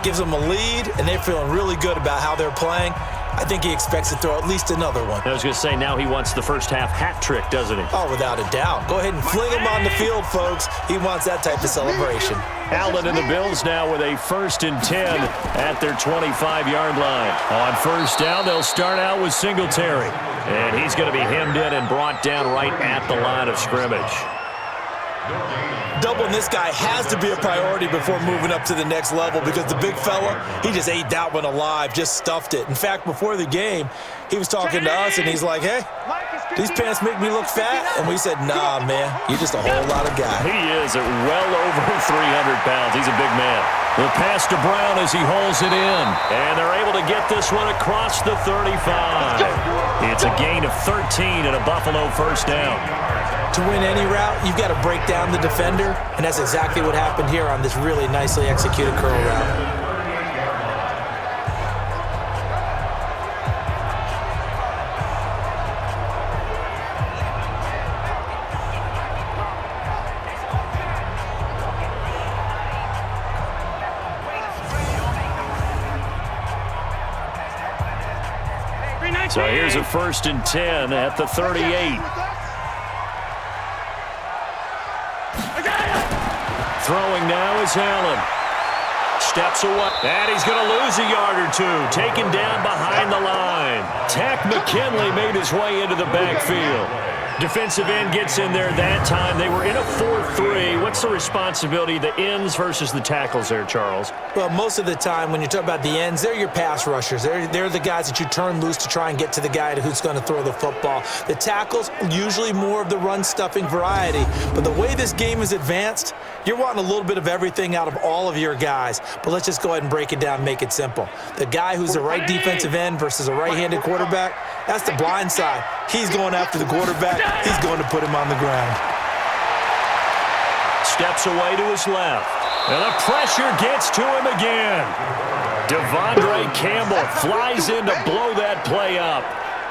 Gives them a lead, and they're feeling really good about how they're playing. I think he expects to throw at least another one. I was going to say, now he wants the first-half hat trick, doesn't he? Oh, without a doubt. Go ahead and fling him on the field, folks. He wants that type of celebration. Allen and the Bills now with a 1st and 10 at their 25-yard line. On 1st down, they'll start out with Singletary. And he's going to be hemmed in and brought down right at the line of scrimmage. Doubling this guy has to be a priority before moving up to the next level because the big fella, he just ate that one alive, just stuffed it. In fact, before the game, he was talking to us, and he's like, hey, these pants make me look fat? And we said, nah, man, you're just a whole lot of guy. He is at well over 300 pounds. He's a big man. The pass to Brown as he holds it in. And they're able to get this one across the 35. It's a gain of 13 and a Buffalo 1st down. To win any route, you've got to break down the defender, and that's exactly what happened here on this really nicely executed curl route. So here's a 1st and 10 at the 38. Throwing now is Allen. Steps away. And he's going to lose a yard or two. Taken down behind the line. Tack McKinley made his way into the backfield. Defensive end gets in there that time. They were in a 4-3. What's the responsibility, the ends versus the tackles there, Charles? Well, most of the time when you talk about the ends, they're your pass rushers. They're the guys that you turn loose to try and get to the guy who's going to throw the football. The tackles, usually more of the run-stuffing variety. But the way this game is advanced, you're wanting a little bit of everything out of all of your guys. But let's just go ahead and break it down and make it simple. The guy who's the right defensive end versus a right-handed quarterback, that's the blind side. He's going after the quarterback. He's going to put him on the ground. Steps away to his left. And the pressure gets to him again. Devondre Campbell flies in to blow that play up.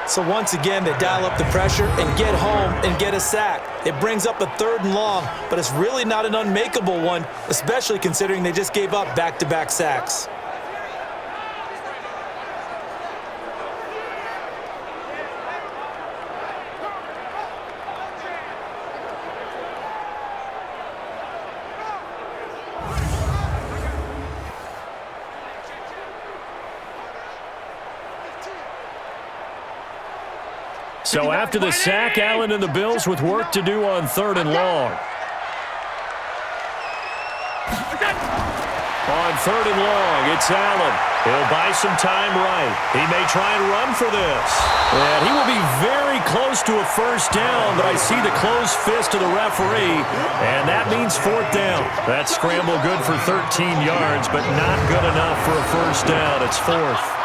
So once again, they dial up the pressure and get home and get a sack. It brings up a 3rd and long, but it's really not an unmakeable one, especially considering they just gave up back-to-back sacks. So after the sack, Allen and the Bills with work to do on 3rd and long. On 3rd and long, it's Allen. He'll buy some time right. He may try and run for this. And he will be very close to a 1st down, but I see the closed fist of the referee, and that means 4th down. That scramble good for 13 yards, but not good enough for a 1st down. It's 4th.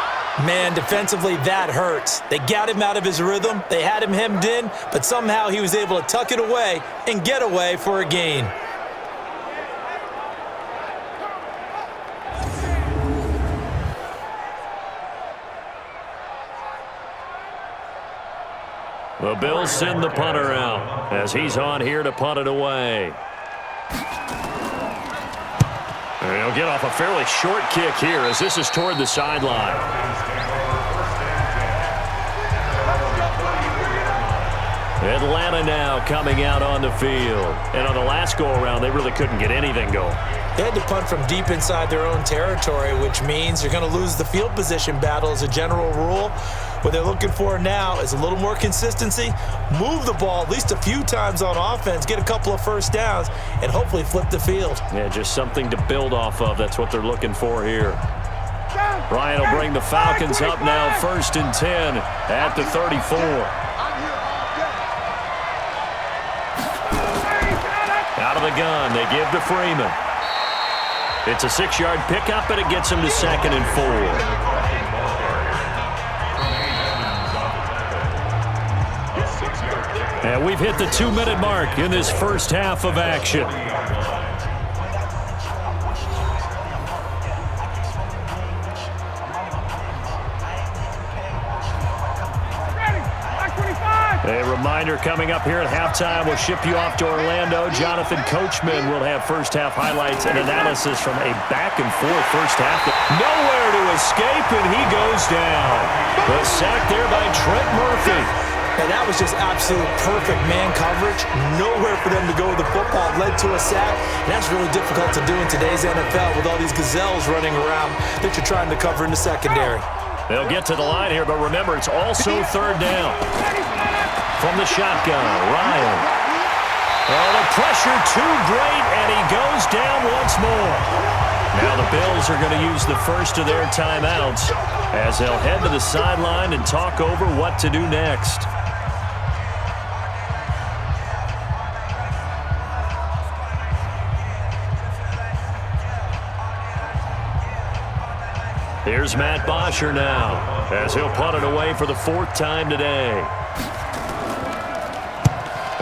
Man, defensively, that hurts. They got him out of his rhythm. They had him hemmed in, but somehow he was able to tuck it away and get away for a gain. The Bills send the punter out as he's on here to punt it away. And he'll get off a fairly short kick here as this is toward the sideline. Atlanta now coming out on the field. And on the last go-around, they really couldn't get anything going. They had to punt from deep inside their own territory, which means you're going to lose the field position battle as a general rule. What they're looking for now is a little more consistency, move the ball at least a few times on offense, get a couple of 1st downs, and hopefully flip the field. Yeah, just something to build off of. That's what they're looking for here. Ryan will bring the Falcons up now, 1st and 10 at the 34. Out of the gun, they give to Freeman. It's a 6-yard pickup, and it gets him to 2nd and 4. And we've hit the 2-minute mark in this first half of action. A reminder coming up here at halftime. We'll ship you off to Orlando. Jonathan Coachman will have first-half highlights and analysis from a back-and-forth first half. Nowhere to escape, and he goes down. The sack there by Trent Murphy. And that was just absolute perfect man coverage. Nowhere for them to go with the football. Led to a sack. And that's really difficult to do in today's NFL with all these gazelles running around that you're trying to cover in the secondary. They'll get to the line here, but remember, it's also third down. From the shotgun, Ryan. Oh, the pressure too great, and he goes down once more. Now the Bills are going to use the first of their timeouts as they'll head to the sideline and talk over what to do next. Here's Matt Bosher now as he'll punt it away for the 4th time today.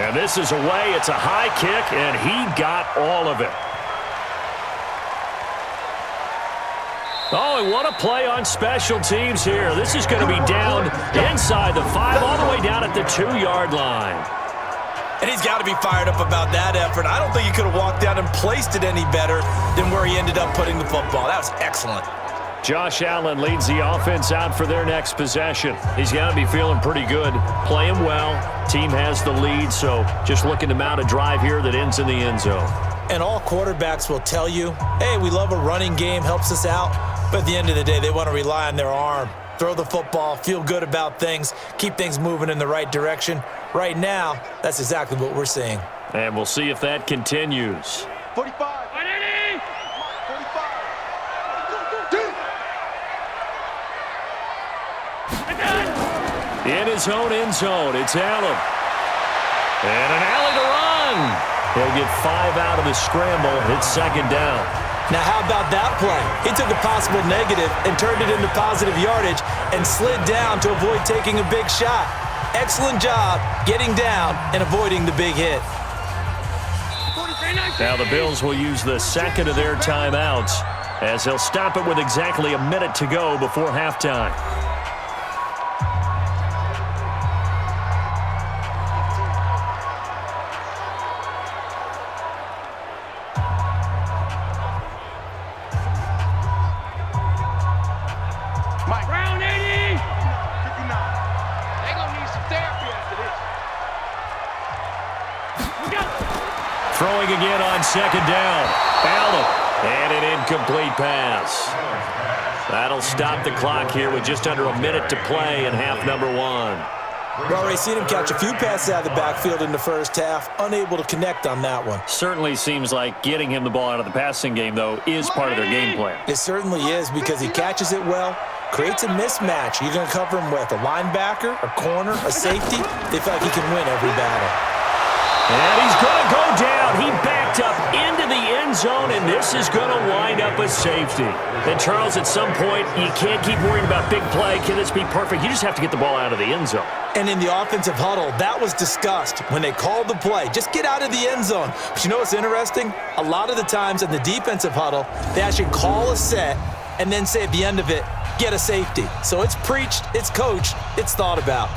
And this is away. It's a high kick, and he got all of it. Oh, and what a play on special teams here. This is going to be down inside the 5, all the way down at the 2-yard line. And he's got to be fired up about that effort. I don't think he could have walked down and placed it any better than where he ended up putting the football. That was excellent. Josh Allen leads the offense out for their next possession. He's got to be feeling pretty good, playing well. Team has the lead, so just looking to mount a drive here that ends in the end zone. And all quarterbacks will tell you, hey, we love a running game, helps us out. But at the end of the day, they want to rely on their arm. Throw the football, feel good about things, keep things moving in the right direction. Right now, that's exactly what we're seeing. And we'll see if that continues. 45. In his own end zone, it's Allen. And an alley to run. He'll get 5 out of the scramble. It's 2nd down. Now, how about that play? He took a possible negative and turned it into positive yardage and slid down to avoid taking a big shot. Excellent job getting down and avoiding the big hit. Now the Bills will use the 2nd of their timeouts as they'll stop it with exactly a minute to go before halftime. Throwing again on 2nd down. Allen. And an incomplete pass. That'll stop the clock here with just under a minute to play in half number 1. We've already seen him catch a few passes out of the backfield in the first half. Unable to connect on that one. Certainly seems like getting him the ball out of the passing game, though, is part of their game plan. It certainly is because he catches it well, creates a mismatch. You're going to cover him with a linebacker, a corner, a safety. They feel like he can win every battle. And he's going to go down. He backed up into the end zone, and this is going to wind up a safety. And, Charles, at some point, you can't keep worrying about big play. Can this be perfect? You just have to get the ball out of the end zone. And in the offensive huddle, that was discussed when they called the play. Just get out of the end zone. But you know what's interesting? A lot of the times in the defensive huddle, they actually call a set and then say at the end of it, get a safety. So it's preached, it's coached, it's thought about.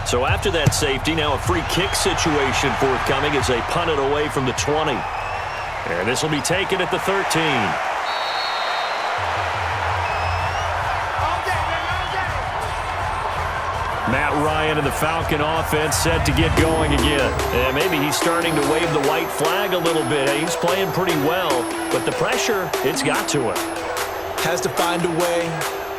So after that safety, now a free kick situation forthcoming as they punt it away from the 20. And this will be taken at the 13. Matt Ryan and the Falcon offense set to get going again. And maybe he's starting to wave the white flag a little bit. He's playing pretty well, but the pressure, it's got to him. Has to find a way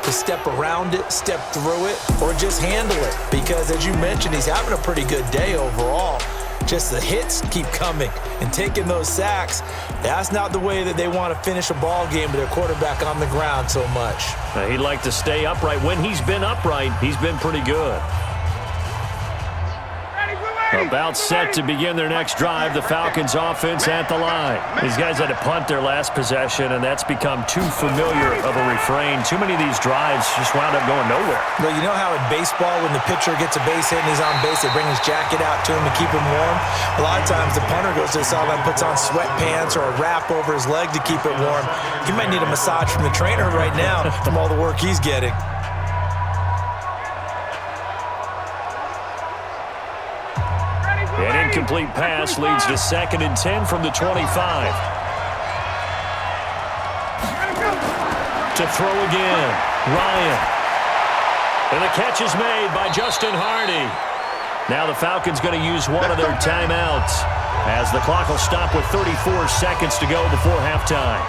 to step around it, step through it, or just handle it. Because as you mentioned, he's having a pretty good day overall. Just the hits keep coming and taking those sacks. That's not the way that they want to finish a ball game with their quarterback on the ground so much. He'd like to stay upright. When he's been upright, he's been pretty good. About set to begin their next drive, the Falcons offense at the line. These guys had to punt their last possession, and that's become too familiar of a refrain. Too many of these drives just wound up going nowhere. Well, you know how in baseball, when the pitcher gets a base hit and he's on base, they bring his jacket out to him to keep him warm? A lot of times the punter goes to the sideline, puts on sweatpants or a wrap over his leg to keep it warm. He might need a massage from the trainer right now from all the work he's getting. An incomplete pass leads to 2nd and 10 from the 25. To throw again, Ryan. And the catch is made by Justin Hardy. Now the Falcons going to use one of their timeouts as the clock will stop with 34 seconds to go before halftime.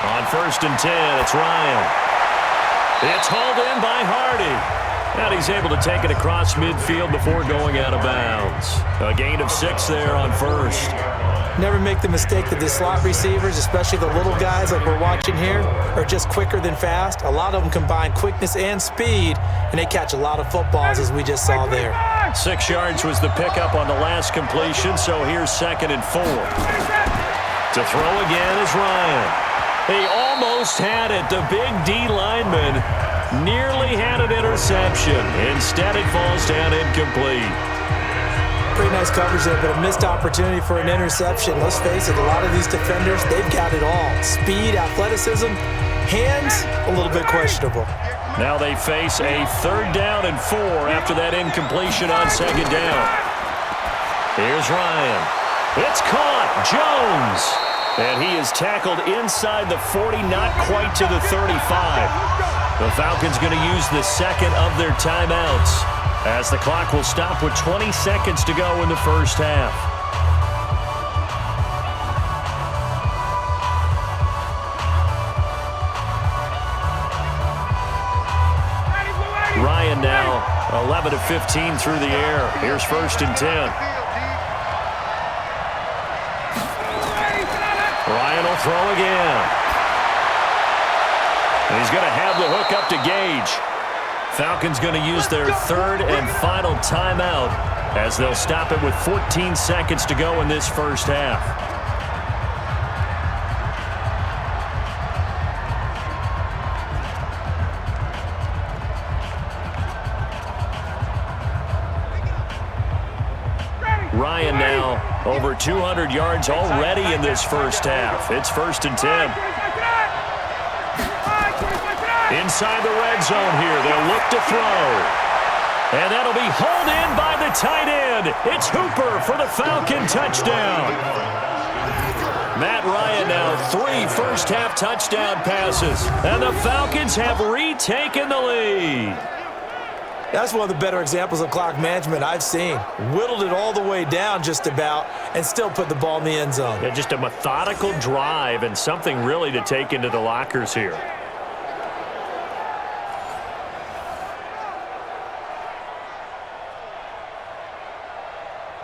On 1st and 10, it's Ryan. It's hauled in by Hardy. And he's able to take it across midfield before going out of bounds. A gain of 6 there on 1st. Never make the mistake that the slot receivers, especially the little guys like we're watching here, are just quicker than fast. A lot of them combine quickness and speed, and they catch a lot of footballs, as we just saw there. 6 yards was the pickup on the last completion, so here's 2nd and 4. To throw again is Ryan. He almost had it. The big D lineman nearly had an interception. Instead, it falls down incomplete. Pretty nice coverage there, but a missed opportunity for an interception. Let's face it, a lot of these defenders, they've got it all. Speed, athleticism, hands, a little bit questionable. Now they face a 3rd down and 4 after that incompletion on 2nd down. Here's Ryan. It's caught. Jones. And he is tackled inside the 40, not quite to the 35. The Falcons going to use the 2nd of their timeouts as the clock will stop with 20 seconds to go in the first half. Ryan now 11 of 15 through the air. Here's 1st and 10. Ryan will throw again. And he's going to have the hook up to Gage. Falcons going to use their 3rd and final timeout as they'll stop it with 14 seconds to go in this first half. Ryan now over 200 yards already in this first half. It's 1st and 10. Inside the red zone here, they'll look to throw. And that'll be hauled in by the tight end. It's Hooper for the Falcon touchdown. Matt Ryan now 3 first-half touchdown passes. And the Falcons have retaken the lead. That's one of the better examples of clock management I've seen. Whittled it all the way down just about and still put the ball in the end zone. Yeah, just a methodical drive and something really to take into the lockers here.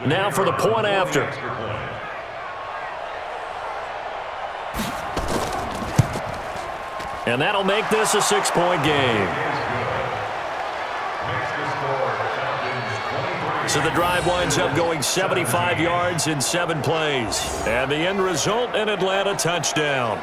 Now for the point after. And that'll make this a 6-point game. So the drive winds up going 75 yards in 7 plays. And the end result, an Atlanta touchdown.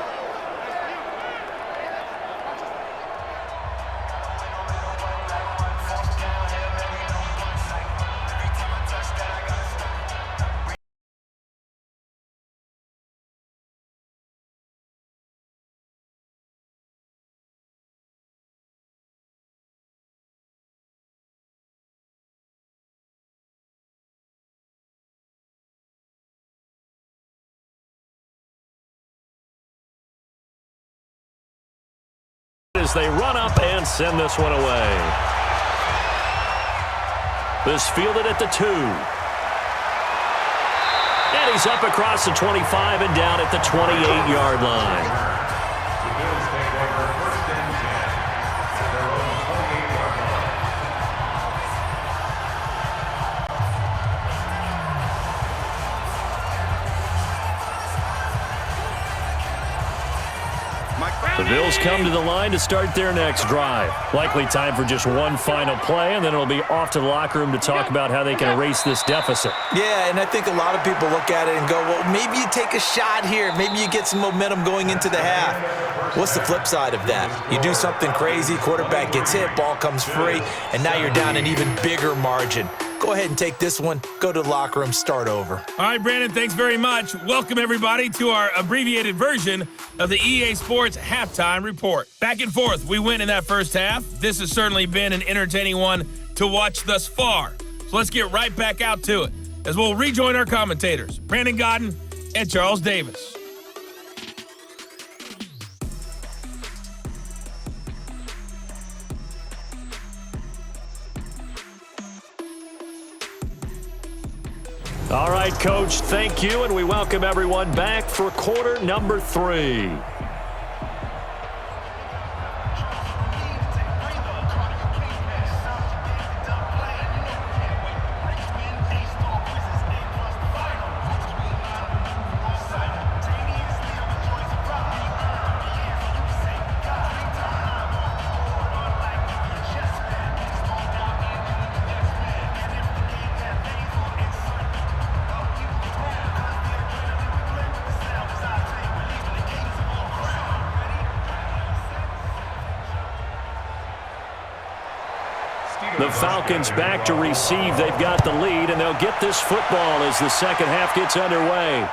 As they run up and send this one away. This fielded at the 2. And he's up across the 25 and down at the 28-yard line. The Bills come to the line to start their next drive. Likely time for just one final play, and then it'll be off to the locker room to talk about how they can erase this deficit. Yeah, and I think a lot of people look at it and go, well, maybe you take a shot here. Maybe you get some momentum going into the half. What's the flip side of that? You do something crazy, quarterback gets hit, ball comes free, and now you're down an even bigger margin. Go ahead and take this one, go to the locker room, start over. All right, Brandon, thanks very much. Welcome, everybody, to our abbreviated version of the EA Sports Halftime Report. Back and forth, we win in that first half. This has certainly been an entertaining one to watch thus far. So let's get right back out to it as we'll rejoin our commentators, Brandon Godden and Charles Davis. All right, Coach, thank you, and we welcome everyone back for quarter number 3. The Falcons back to receive. They've got the lead, and they'll get this football as the second half gets underway.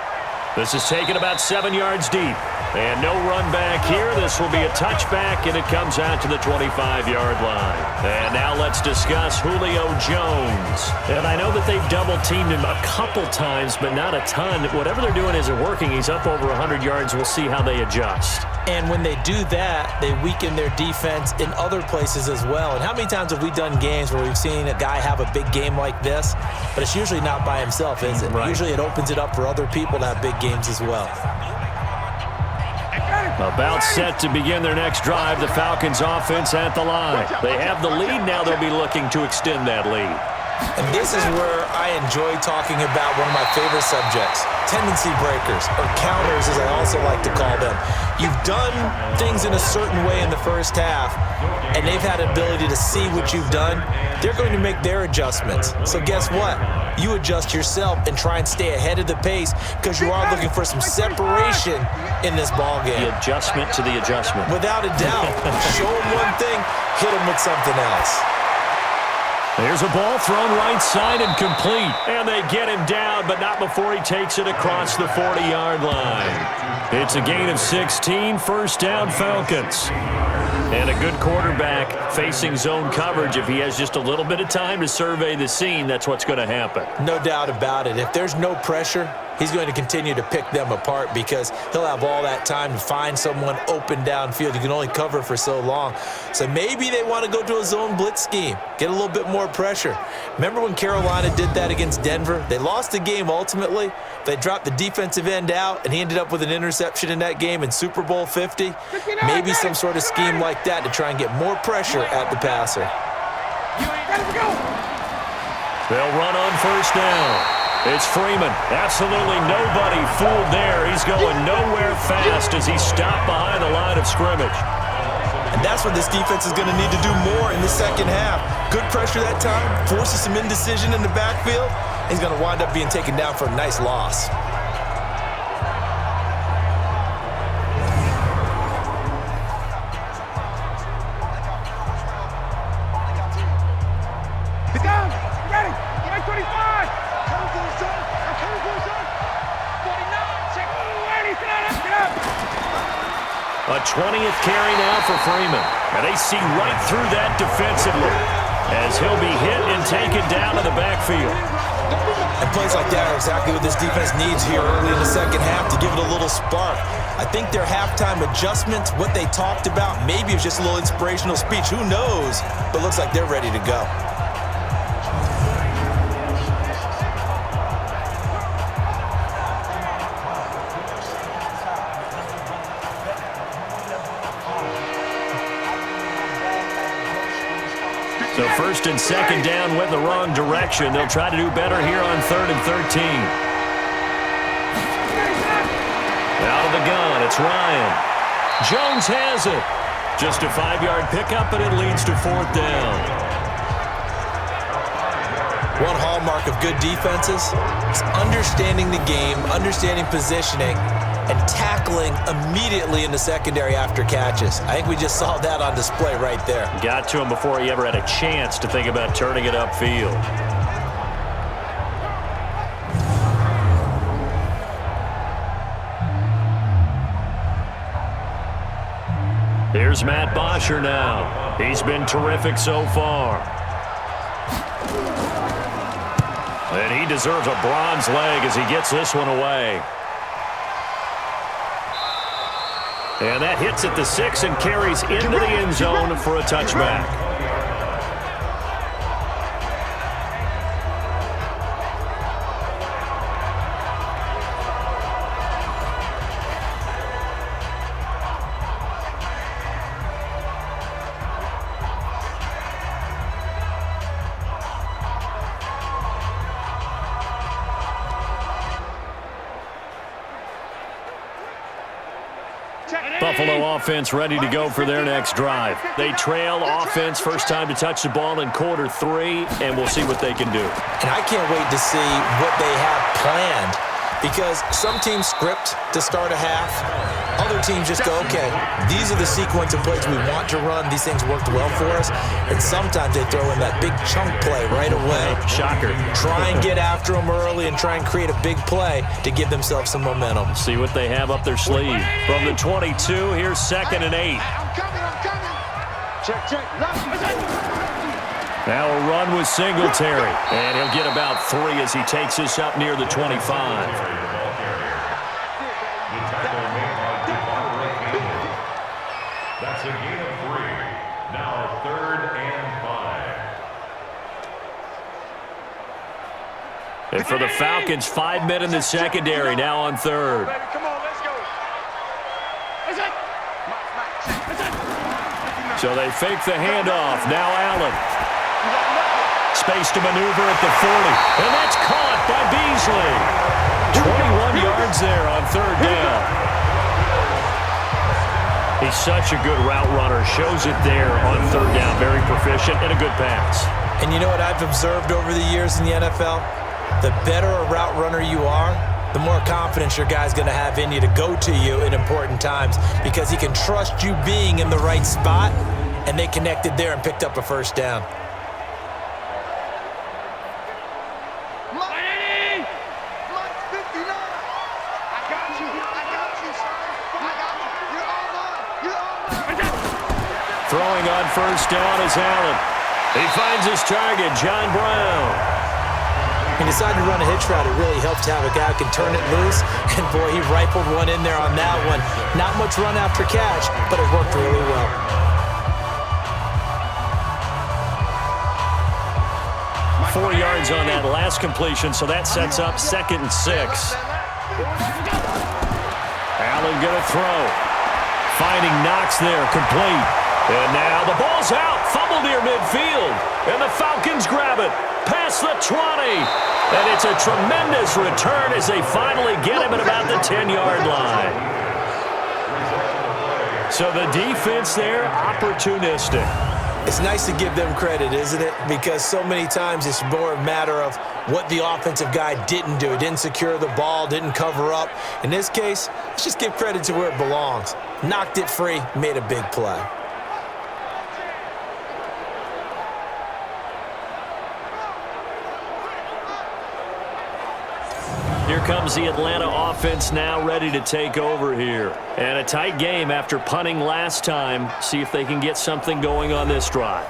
This is taken about 7 yards deep. And no run back here. This will be a touchback, and it comes out to the 25-yard line. And now let's discuss Julio Jones. And I know that they've double-teamed him a couple times, but not a ton. Whatever they're doing isn't working. He's up over 100 yards. We'll see how they adjust. And when they do that, they weaken their defense in other places as well. And how many times have we done games where we've seen a guy have a big game like this, but it's usually not by himself, is it? Right. Usually it opens it up for other people to have big games as well. About set to begin their next drive, the Falcons offense at the line. They have the lead. Now they'll be looking to extend that lead. And this is where I enjoy talking about one of my favorite subjects, tendency breakers, or counters as I also like to call them. You've done things in a certain way in the first half, and they've had ability to see what you've done. They're going to make their adjustments. So guess what? You adjust yourself and try and stay ahead of the pace because you are looking for some separation in this ball game. The adjustment to the adjustment. Without a doubt. Show them one thing, hit them with something else. There's a ball thrown right side and complete. And they get him down, but not before he takes it across the 40-yard line. It's a gain of 16, first down Falcons. And a good quarterback facing zone coverage. If he has just a little bit of time to survey the scene, that's what's going to happen. No doubt about it. If there's no pressure, he's going to continue to pick them apart because he'll have all that time to find someone open downfield. You can only cover for so long. So maybe they want to go to a zone blitz scheme, get a little bit more pressure. Remember when Carolina did that against Denver? They lost the game ultimately. They dropped the defensive end out, and he ended up with an interception in that game in Super Bowl 50. Maybe some sort of scheme like that to try and get more pressure at the passer. They'll run on first down. It's Freeman. Absolutely nobody fooled there. He's going nowhere fast as he's stopped behind the line of scrimmage. And that's what this defense is going to need to do more in the second half. Good pressure that time, forces some indecision in the backfield. He's going to wind up being taken down for a nice loss. Get down! Get ready! Get 25! Come for the son! I'm coming for the son! 49! Check! Ready! Sit down! Get up! A 20th carry now for Freeman. And they see right through that defensively as he'll be hit and taken down to the backfield. And plays like that are exactly what this defense needs here early in the second half to give it a little spark. I think their halftime adjustments, what they talked about, maybe it's just a little inspirational speech. Who knows? But looks like they're ready to go. So first and second down went the wrong direction. They'll try to do better here on 3rd and 13. Out of the gun, it's Ryan. Jones has it. Just a 5-yard pickup, and it leads to 4th down. One hallmark of good defenses is understanding the game, understanding positioning, and tackling immediately in the secondary after catches. I think we just saw that on display right there. Got to him before he ever had a chance to think about turning it upfield. Here's Matt Bosher now. He's been terrific so far. And he deserves a bronze leg as he gets this one away. And that hits at the 6 and carries into the end zone for a touchback. Buffalo offense ready to go for their next drive. They trail offense first time to touch the ball in quarter 3, and we'll see what they can do. And I can't wait to see what they have planned, because some teams script to start a half. Other teams just go, okay, these are the sequence of plays we want to run. These things worked well for us. And sometimes they throw in that big chunk play right away. Shocker. Try and get after them early and try and create a big play to give themselves some momentum. See what they have up their sleeve. From the 22, here's 2nd and 8. I'm coming. Check. Now a run with Singletary. And he'll get about 3 as he takes this up near the 25. That's a gain of 3. Now 3rd and 5. And for the Falcons, 5 men in the secondary now on 3rd. Come on, let's go. So they fake the handoff. Now Allen. Space to maneuver at the 40. And that's caught by Beasley. 21 yards there on 3rd down. He's such a good route runner. Shows it there on 3rd down. Very proficient and a good pass. And you know what I've observed over the years in the NFL? The better a route runner you are, the more confidence your guy's going to have in you to go to you in important times, because he can trust you being in the right spot, and they connected there and picked up a 1st down. Throwing on 1st down is Allen. He finds his target, John Brown. He decided to run a hitch route. It really helped to have a guy who can turn it loose. And, boy, he rifled one in there on that one. Not much run after catch, but it worked really well. Four yards on that last completion, so that sets up 2nd and 6. Allen going to throw. Finding Knox there, complete. And now the ball's out. Fumble near midfield. And the Falcons grab it. Past the 20. And it's a tremendous return as they finally get him at about the 10-yard line. So the defense there, opportunistic. It's nice to give them credit, isn't it? Because so many times it's more a matter of what the offensive guy didn't do. He didn't secure the ball, didn't cover up. In this case, let's just give credit to where it belongs. Knocked it free, made a big play. Here comes the Atlanta offense now ready to take over here. And a tight game after punting last time. See if they can get something going on this drive.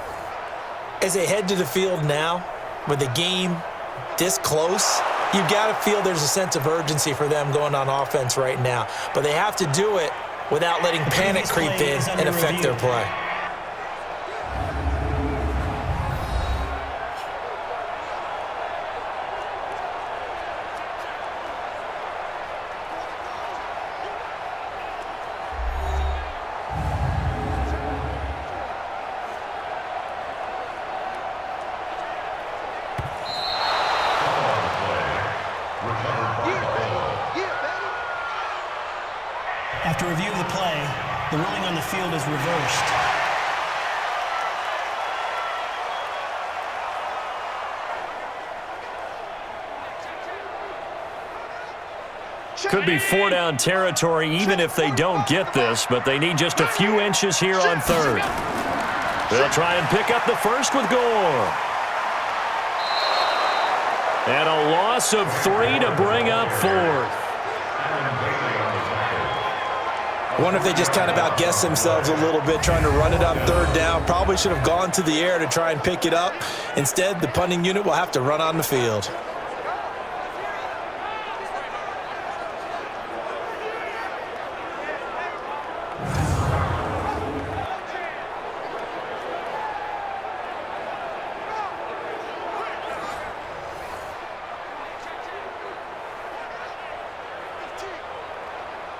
As they head to the field now, with the game this close, you've got to feel there's a sense of urgency for them going on offense right now. But they have to do it without letting panic creep in and affect their play. After review of the play, the ruling on the field is reversed. Could be 4-down territory even if they don't get this, but they need just a few inches here on third. They'll try and pick up the first with Gore. And a loss of 3 to bring up fourth. I wonder if they just kind of outguessed themselves a little bit trying to run it on third down. Probably should have gone to the air to try and pick it up. Instead, the punting unit will have to run on the field.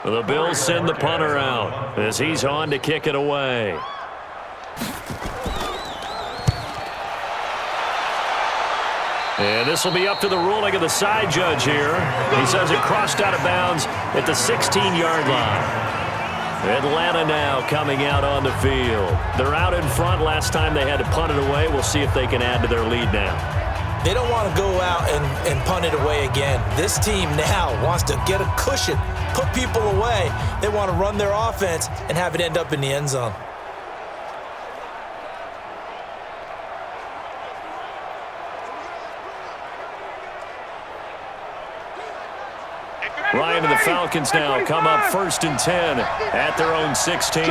The Bills send the punter out as he's on to kick it away. And this will be up to the ruling of the side judge here. He says it crossed out of bounds at the 16-yard line. Atlanta now coming out on the field. They're out in front. Last time they had to punt it away. We'll see if they can add to their lead now. They don't want to go out and punt it away again. This team now wants to get a cushion, put people away. They want to run their offense and have it end up in the end zone. Ryan and the Falcons now come up 1st and 10 at their own 16.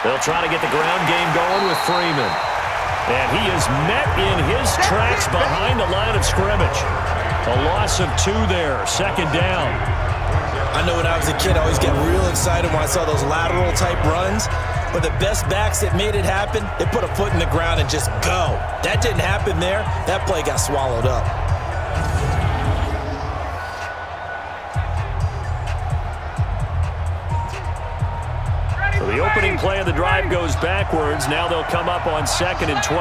They'll try to get the ground game going with Freeman. And he is met in his tracks behind the line of scrimmage. A loss of 2 there, 2nd down. I know when I was a kid, I always get real excited when I saw those lateral type runs. But the best backs that made it happen, they put a foot in the ground and just go. That didn't happen there. That play got swallowed up. The opening play of the drive goes backwards. Now they'll come up on 2nd and 12.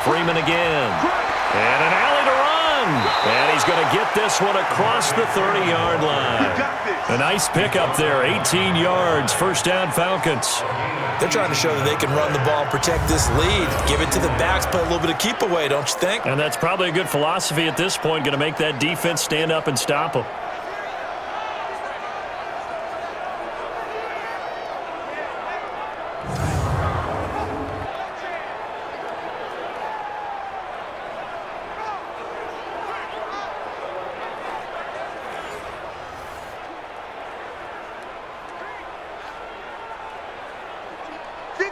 Freeman again. And an alley to run. And he's going to get this one across the 30-yard line. A nice pickup there. 18 yards. 1st down, Falcons. They're trying to show that they can run the ball and protect this lead. Give it to the backs, play a little bit of keep away, don't you think? And that's probably a good philosophy at this point. Going to make that defense stand up and stop them.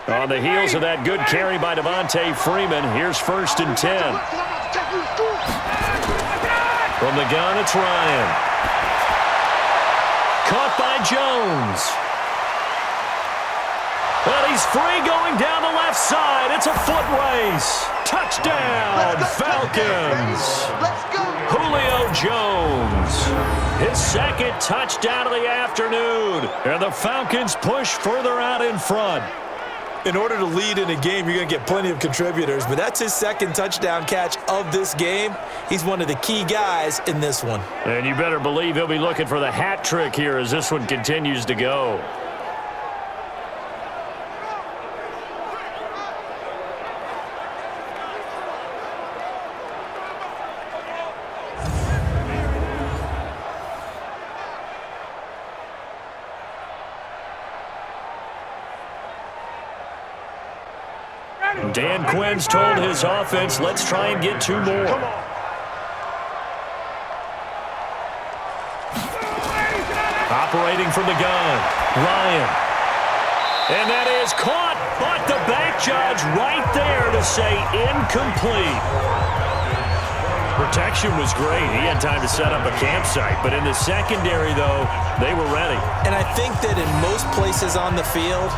On the heels of that good carry by Devontae Freeman, here's 1st and 10. From the gun, it's Ryan. Caught by Jones. Well, he's free going down the left side. It's a foot race. Touchdown, Falcons. Julio Jones. His 2nd touchdown of the afternoon. And the Falcons push further out in front. In order to lead in a game, you're going to get plenty of contributors, but that's his 2nd touchdown catch of this game. He's one of the key guys in this one. And you better believe he'll be looking for the hat trick here as this one continues to go. Dan Quinn's told his offense, let's try and get 2 more. Operating from the gun, Ryan. And that is caught, but the back judge right there to say incomplete. Protection was great. He had time to set up a campsite, but in the secondary, though, they were ready. And I think that in most places on the field,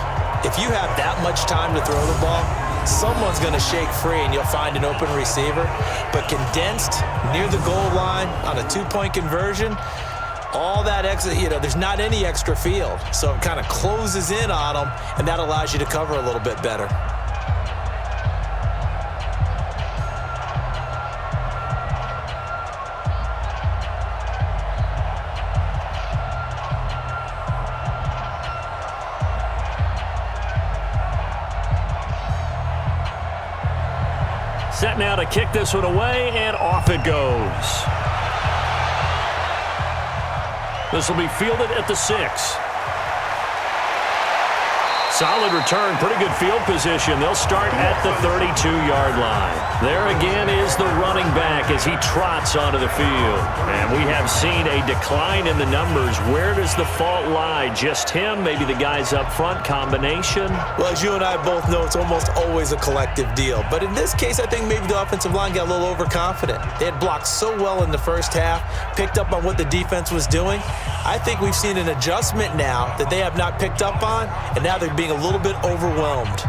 if you have that much time to throw the ball, someone's going to shake free and you'll find an open receiver. But condensed near the goal line on a 2-point conversion, all that extra, there's not any extra field. So it kind of closes in on them, and that allows you to cover a little bit better. set now to kick this one away, and off it goes. This will be fielded at the 6. Solid return, pretty good field position. They'll start at the 32-yard line. There again is the running back as he trots onto the field. And we have seen a decline in the numbers. Where does the fault lie? Just him? Maybe the guys up front? Combination? Well, as you and I both know, it's almost always a collective deal. But in this case, I think maybe the offensive line got a little overconfident. They had blocked so well in the first half, picked up on what the defense was doing. I think we've seen an adjustment now that they have not picked up on, and now they're being a little bit overwhelmed.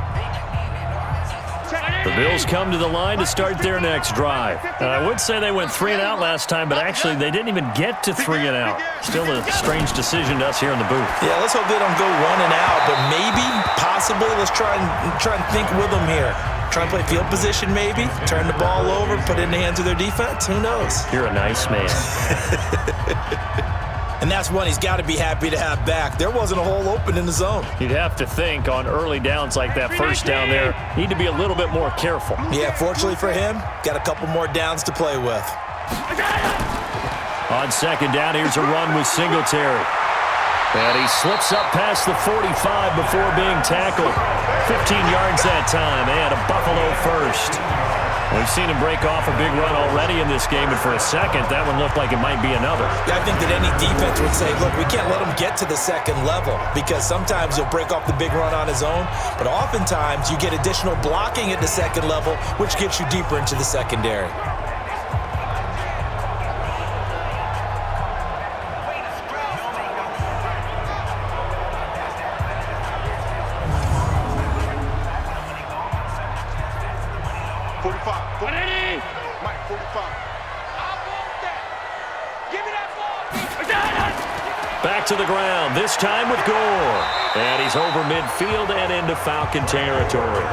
The Bills come to the line to start their next drive. I would say they went 3 and out last time, but actually they didn't even get to 3 and out. Still a strange decision to us here in the booth. Yeah, let's hope they don't go 1 and out, but maybe, possibly, let's try and think with them here. Try and play field position maybe, turn the ball over, put it in the hands of their defense. Who knows? You're a nice man. And that's one he's got to be happy to have back. There wasn't a hole open in the zone. You'd have to think on early downs like that first down there, need to be a little bit more careful. Yeah, fortunately for him, got a couple more downs to play with. On second down, here's a run with Singletary. And he slips up past the 45 before being tackled. 15 yards that time, and a Buffalo first. We've seen him break off a big run already in this game, and for a second, that one looked like it might be another. Yeah, I think that any defense would say, look, we can't let him get to the second level because sometimes he'll break off the big run on his own, but oftentimes you get additional blocking at the second level, which gets you deeper into the secondary. Back to the ground, this time with Gore. And he's over midfield and into Falcon territory.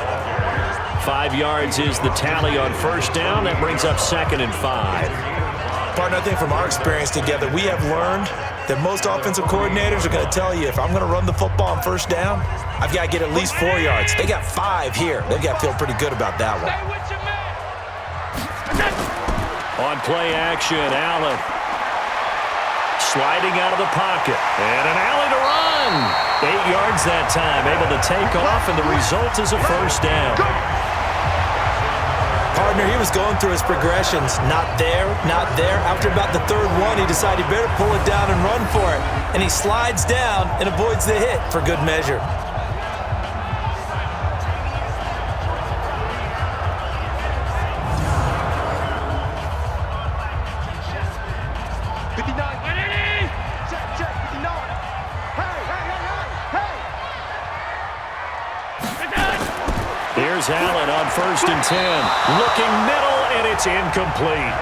5 yards is the tally on first down. That brings up 2nd and 5. Partner, I think from our experience together, we have learned that most offensive coordinators are going to tell you, if I'm going to run the football on first down, I've got to get at least 4 yards. They got 5 here. They've got to feel pretty good about that one. On play action, Allen. Sliding out of the pocket. And an alley to run. 8 yards that time. Able to take off, and the result is a first down. Partner, he was going through his progressions. Not there, not there. After about the 3rd one, he decided he better pull it down and run for it. And he slides down and avoids the hit for good measure. Here's Allen on 1st and 10. Looking middle, and it's incomplete.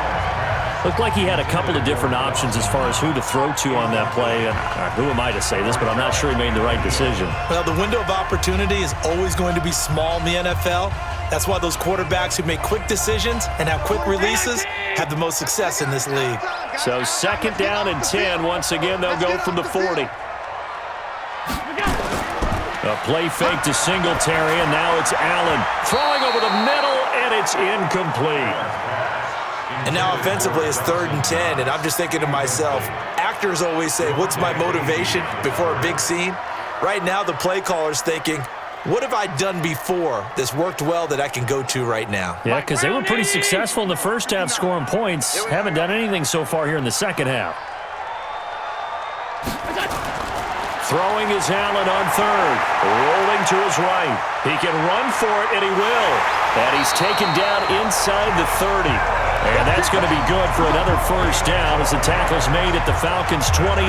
Looked like he had a couple of different options as far as who to throw to on that play. And who am I to say this, but I'm not sure he made the right decision. Well, the window of opportunity is always going to be small in the NFL. That's why those quarterbacks who make quick decisions and have quick releases have the most success in this league. So 2nd down and 10. Once again, they'll go from the 40. A play fake to Singletary, and now it's Allen. Throwing over the middle, and it's incomplete. And now offensively it's 3rd and 10, and I'm just thinking to myself, actors always say, what's my motivation before a big scene? Right now the play caller's thinking, what have I done before that's worked well that I can go to right now? Yeah, because they were pretty successful in the first half scoring points. Haven't done anything so far here in the second half. Throwing is Allen on 3rd. Rolling to his right. He can run for it, and he will. And he's taken down inside the 30. And that's going to be good for another first down as the tackle's made at the Falcons' 28.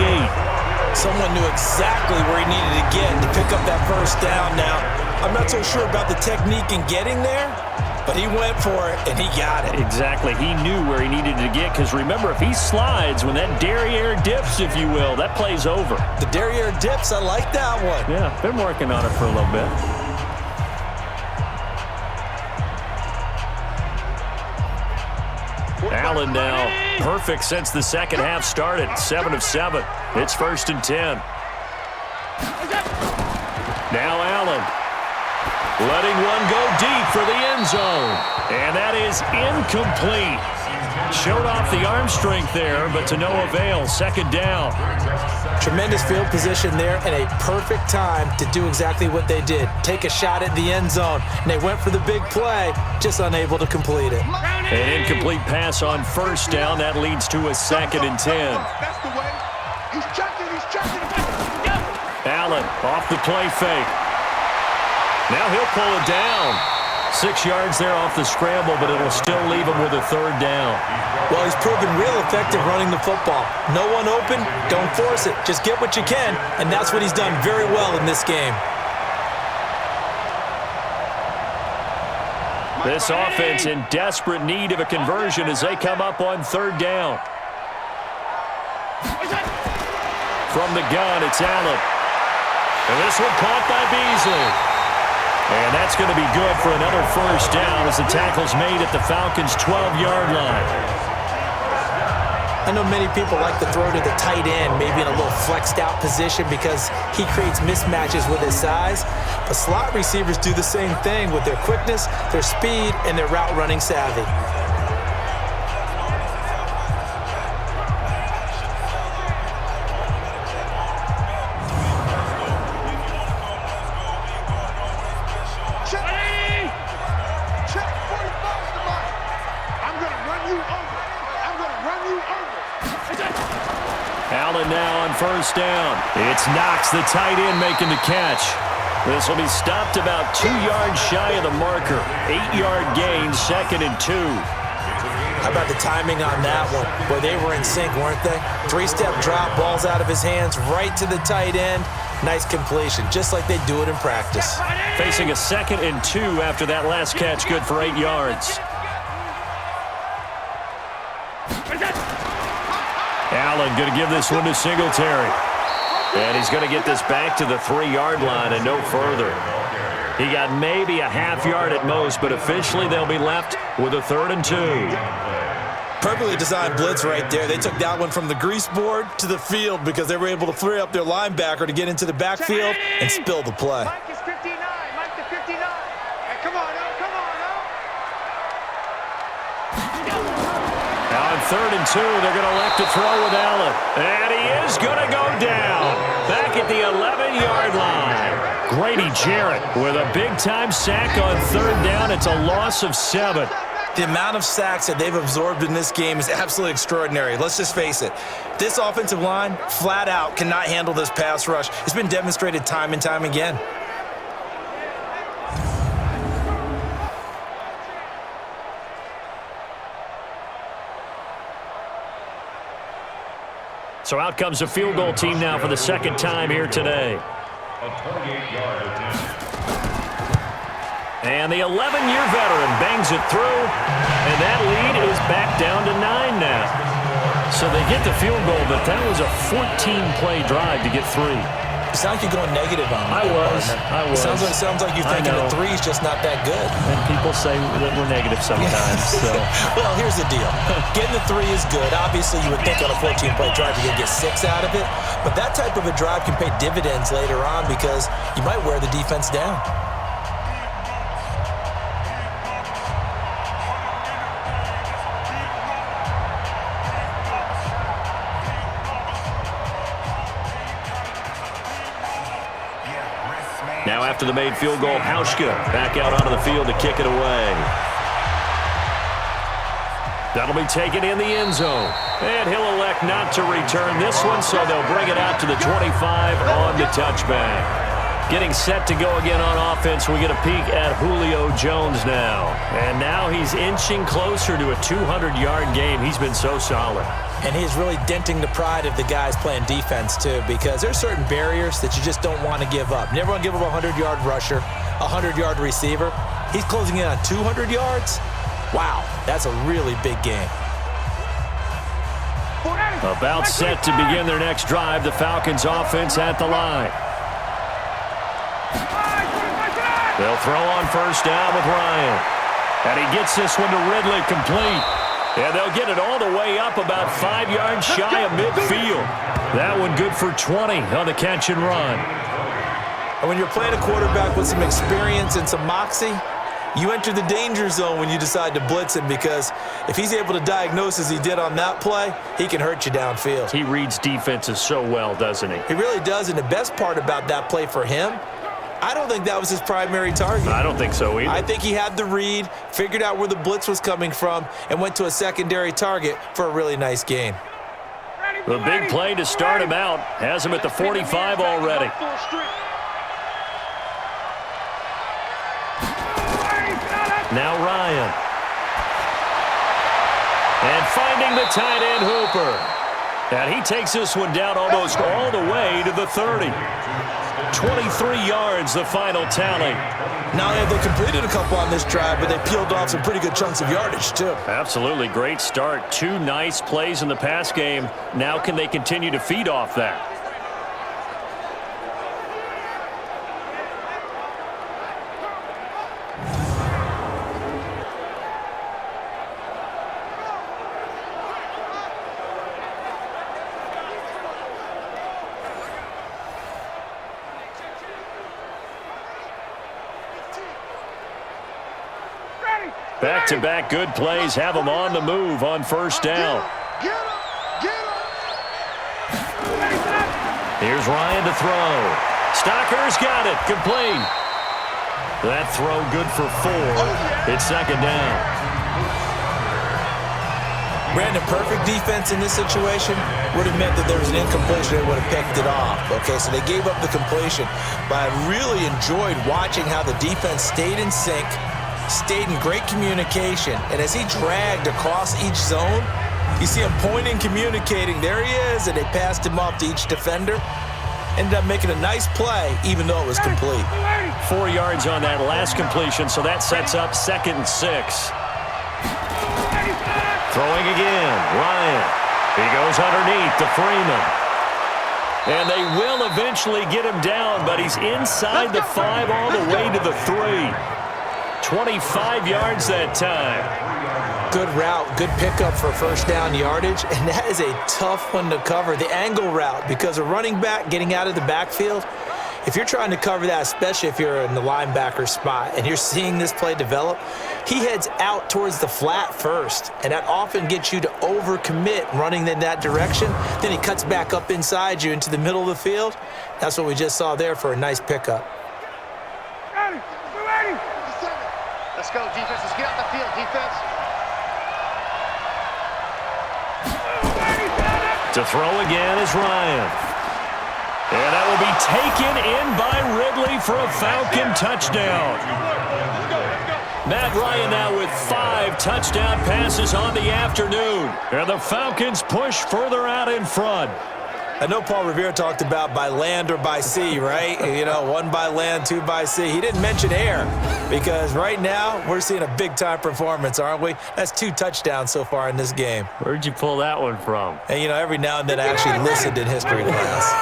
Someone knew exactly where he needed to get to pick up that first down now. I'm not so sure about the technique in getting there, but he went for it, and he got it. Exactly. He knew where he needed to get, because remember, if he slides, when that derriere dips, if you will, that play's over. The derriere dips, I like that one. Yeah, been working on it for a little bit. Allen now perfect since the second half started. 7 of 7. It's 1st and 10. Now Allen. letting one go deep for the end zone. And that is incomplete. Showed off the arm strength there, but to no avail. Second down. Tremendous field position there and a perfect time to do exactly what they did. Take a shot at the end zone. And they went for the big play, just unable to complete it. An incomplete pass on first down. That leads to a 2nd and 10. That's the way. He's checking. Allen off the play fake. Now he'll pull it down. 6 yards there off the scramble, but it'll still leave him with a 3rd down. Well, he's proven real effective running the football. No one open, don't force it. Just get what you can, and that's what he's done very well in this game. This offense in desperate need of a conversion as they come up on 3rd down. From the gun, it's Allen. And this one caught by Beasley. And that's going to be good for another 1st down as the tackle's made at the Falcons' 12-yard line. I know many people like to throw to the tight end, maybe in a little flexed out position because he creates mismatches with his size. But slot receivers do the same thing with their quickness, their speed, and their route running savvy. Allen now on 1st down. It's Knox, the tight end, making the catch. This will be stopped about 2 yards shy of the marker. 8-yard gain, 2nd and 2. How about the timing on that one? Boy, they were in sync, weren't they? 3-step drop, balls out of his hands, right to the tight end. Nice completion, just like they do it in practice. Facing a 2nd and 2 after that last catch, good for 8 yards. Allen going to give this one to Singletary. And he's going to get this back to the 3-yard line and no further. He got maybe a half yard at most, but officially they'll be left with a 3rd and 2. Perfectly designed blitz right there. They took that one from the grease board to the field because they were able to free up their linebacker to get into the backfield and spill the play. Mike is 59. Mike to 59. Hey, come on, come on, Now on 3rd and 2, they're going to elect to throw with Allen. And he is going to go down back at the 11-yard line. Grady Jarrett with a big-time sack on 3rd down. It's a loss of 7. The amount of sacks that they've absorbed in this game is absolutely extraordinary. Let's just face it. This offensive line, flat out, cannot handle this pass rush. It's been demonstrated time and time again. So out comes a field goal team now for the 2nd time here today. A 28-yard attempt. And the 11-year veteran bangs it through, and that lead is back down to 9 now. So they get the field goal, but that was a 14-play drive to get 3. It sounds like you're going negative on me. I was. Sounds like you're thinking the 3's just not that good. And people say that we're negative sometimes. So. Well, here's the deal. Getting the 3 is good. Obviously, you would think on a 14-play drive you're going to get 6 out of it. But that type of a drive can pay dividends later on because you might wear the defense down. Now after the made field goal, Hauschka back out onto the field to kick it away. That'll be taken in the end zone. And he'll elect not to return this one, so they'll bring it out to the 25 on the touchback. Getting set to go again on offense, we get a peek at Julio Jones now. And now he's inching closer to a 200-yard game. He's been so solid. And he's really denting the pride of the guys playing defense, too, because there's certain barriers that you just don't want to give up. Never want to give up a 100-yard rusher, a 100-yard receiver. He's closing in on 200 yards. Wow, that's a really big game. About set to begin their next drive, the Falcons offense at the line. They'll throw on first down with Ryan. And he gets this one to Ridley complete. And they'll get it all the way up about 5 yards shy of midfield. That one good for 20 on the catch and run. And when you're playing a quarterback with some experience and some moxie, you enter the danger zone when you decide to blitz him, because if he's able to diagnose as he did on that play, he can hurt you downfield. He reads defenses so well, doesn't he? He really does, and the best part about that play for him, I don't think that was his primary target. I don't think so either. I think he had the read, figured out where the blitz was coming from, and went to a secondary target for a really nice gain. The big play to start him out has him at the 45 already. Now Ryan. And finding the tight end Hooper. And he takes this one down almost all the way to the 30. 23 yards, the final tally. Not only have they completed a couple on this drive, but they peeled off some pretty good chunks of yardage, too. Absolutely great start. 2 nice plays in the pass game. Now can they continue to feed off that? Back-to-back good plays have them on the move on first down. Here's Ryan to throw. Stocker's got it. Complete. That throw good for 4. It's second down. Brandon, perfect defense in this situation would have meant that there was an incompletion. They would have picked it off. Okay, so they gave up the completion. But I really enjoyed watching how the defense stayed in sync, stayed in great communication, and as he dragged across each zone, you see him pointing, communicating. There he is, and they passed him off to each defender. Ended up making a nice play, even though it was complete. 4 yards on that last completion, so that sets up 2nd and 6. Throwing again, Ryan. He goes underneath to Freeman. And they will eventually get him down, but he's inside the 5 all the way to the 3. 25 yards that time. Good route, good pickup for first down yardage, and that is a tough one to cover, the angle route, because a running back getting out of the backfield, if you're trying to cover that, especially if you're in the linebacker spot and you're seeing this play develop, he heads out towards the flat first, and that often gets you to overcommit running in that direction. Then he cuts back up inside you into the middle of the field. That's what we just saw there for a nice pickup. Let's go, defense. Let's get out the field, defense. To throw again is Ryan. And that will be taken in by Ridley for a Falcon touchdown. Matt Ryan now with 5 touchdown passes on the afternoon. And the Falcons push further out in front. I know Paul Revere talked about by land or by sea, right? You know, 1 by land, 2 by sea. He didn't mention air, because right now we're seeing a big-time performance, aren't we? That's 2 touchdowns so far in this game. Where'd you pull that one from? And, you know, every now and then I actually listened in history class.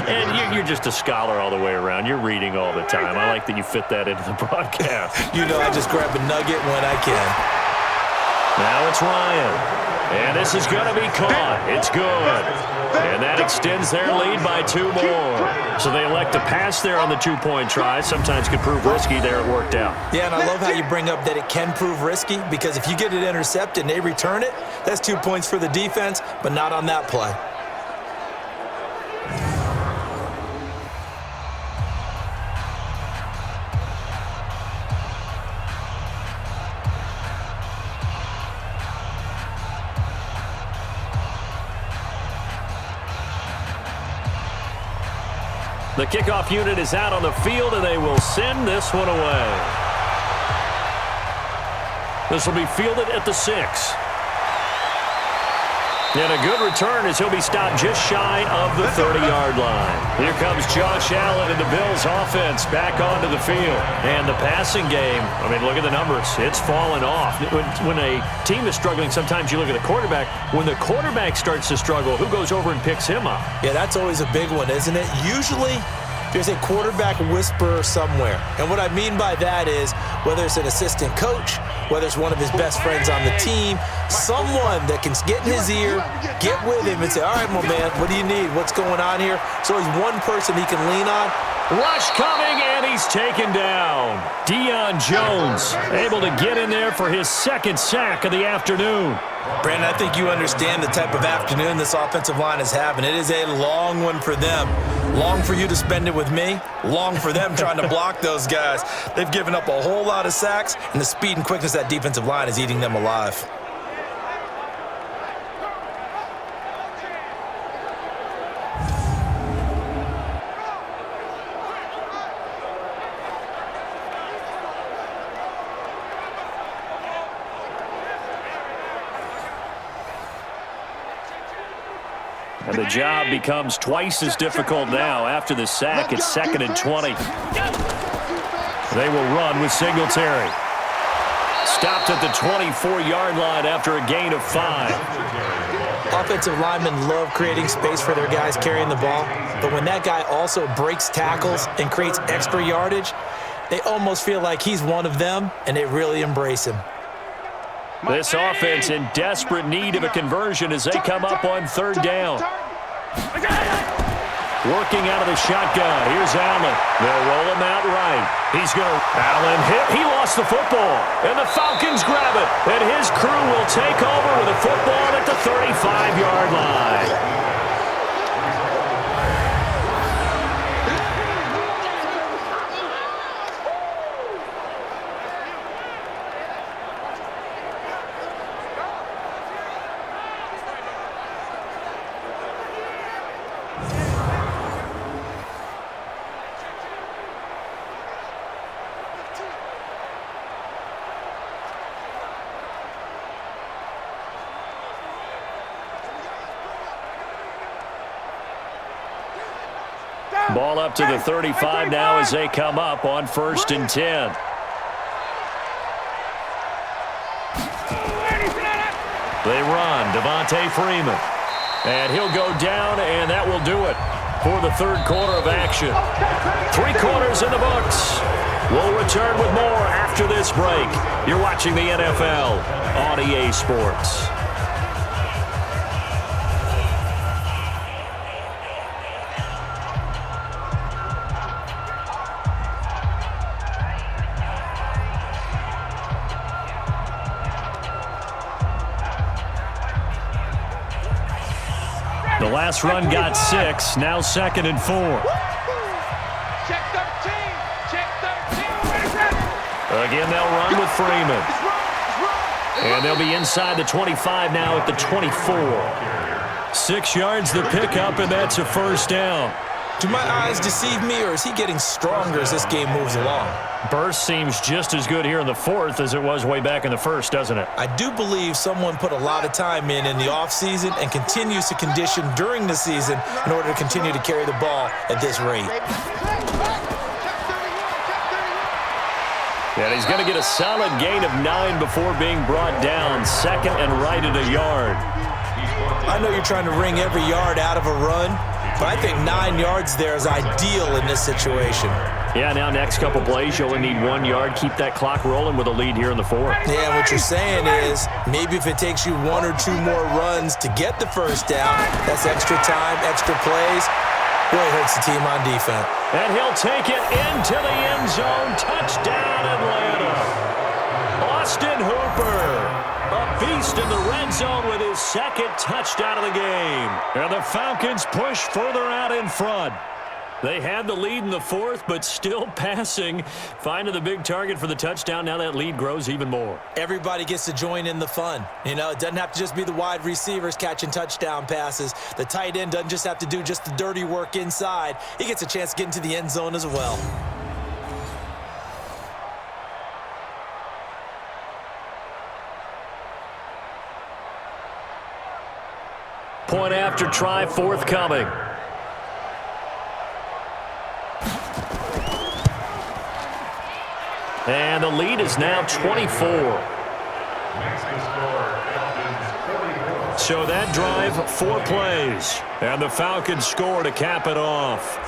And you're just a scholar all the way around. You're reading all the time. I like that you fit that into the broadcast. You know, I just grab a nugget when I can. Now it's Ryan. And this is going to be caught. It's good. And that extends their lead by 2 more. So they elect to pass there on the 2-point try. Sometimes could prove risky. There it worked out. Yeah, and I love how you bring up that it can prove risky, because if you get it intercepted and they return it, that's 2 points for the defense, but not on that play. The kickoff unit is out on the field, and they will send this one away. This will be fielded at the 6. And a good return as he'll be stopped just shy of the 30-yard line. Here comes Josh Allen and the Bills offense back onto the field. And the passing game, I mean, look at the numbers. It's fallen off. When a team is struggling, sometimes you look at the quarterback. When the quarterback starts to struggle, who goes over and picks him up? Yeah, that's always a big one, isn't it? Usually, there's a quarterback whisperer somewhere. And what I mean by that is, whether it's an assistant coach, whether it's one of his best friends on the team, someone that can get in his ear, get with him and say, all right, my man, what do you need? What's going on here? So he's one person he can lean on. Rush coming, and he's taken down. Deion Jones able to get in there for his second sack of the afternoon. Brandon, I think you understand the type of afternoon this offensive line is having. It is a long one for them. Long for you to spend it with me. Long for them trying to block those guys. They've given up a whole lot of sacks, and the speed and quickness of that defensive line is eating them alive. And the job becomes twice as difficult now after the sack. It's 2nd and 20. They will run with Singletary. Stopped at the 24-yard line after a gain of 5. Offensive linemen love creating space for their guys carrying the ball, but when that guy also breaks tackles and creates extra yardage, they almost feel like he's one of them, and they really embrace him. This offense in desperate need of a conversion as they come up on 3rd down. Working out of the shotgun. Here's Allen. They'll roll him out right. He's going to... Allen hit. He lost the football. And the Falcons grab it. And his crew will take over with a football at the 35-yard line. Ball up to the 35 now as they come up on 1st and 10. They run. Devontae Freeman. And he'll go down, and that will do it for the 3rd quarter of action. 3 quarters in the books. We'll return with more after this break. You're watching the NFL on EA Sports. The last run got 6, now 2nd and 4. Check 13. Check 13. Again, they'll run with Freeman. And they'll be inside the 25 now at the 24. 6 yards the pickup, and that's a 1st down. Do my eyes deceive me, or is he getting stronger as this game moves along? Burst seems just as good here in the 4th as it was way back in the 1st, doesn't it? I do believe someone put a lot of time in the offseason and continues to condition during the season in order to continue to carry the ball at this rate. And he's going to get a solid gain of 9 before being brought down. 2nd and right at a yard. I know you're trying to wring every yard out of a run, but I think 9 yards there is ideal in this situation. Yeah, now next couple plays, you only need 1 yard. Keep that clock rolling with a lead here in the 4th. Yeah, what you're saying is maybe if it takes you 1 or 2 more runs to get the 1st down, that's extra time, extra plays. Really hurts the team on defense. And he'll take it into the end zone. Touchdown, Atlanta. Austin Hooper, a beast in the red zone with his 2nd touchdown of the game. And the Falcons push further out in front. They had the lead in the 4th, but still passing. Finding the big target for the touchdown. Now that lead grows even more. Everybody gets to join in the fun. You know, it doesn't have to just be the wide receivers catching touchdown passes. The tight end doesn't just have to do just the dirty work inside. He gets a chance to get into the end zone as well. Point after try forthcoming. And the lead is now 24. So that drive, 4 plays. And the Falcons score to cap it off.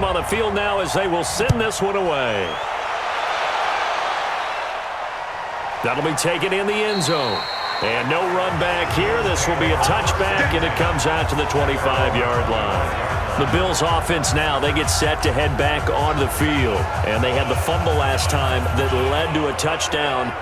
on the field now as they will send this one away. That'll be taken in the end zone. And no run back here. This will be a touchback, and it comes out to the 25-yard line. The Bills' offense now, they get set to head back on the field. And they had the fumble last time that led to a touchdown.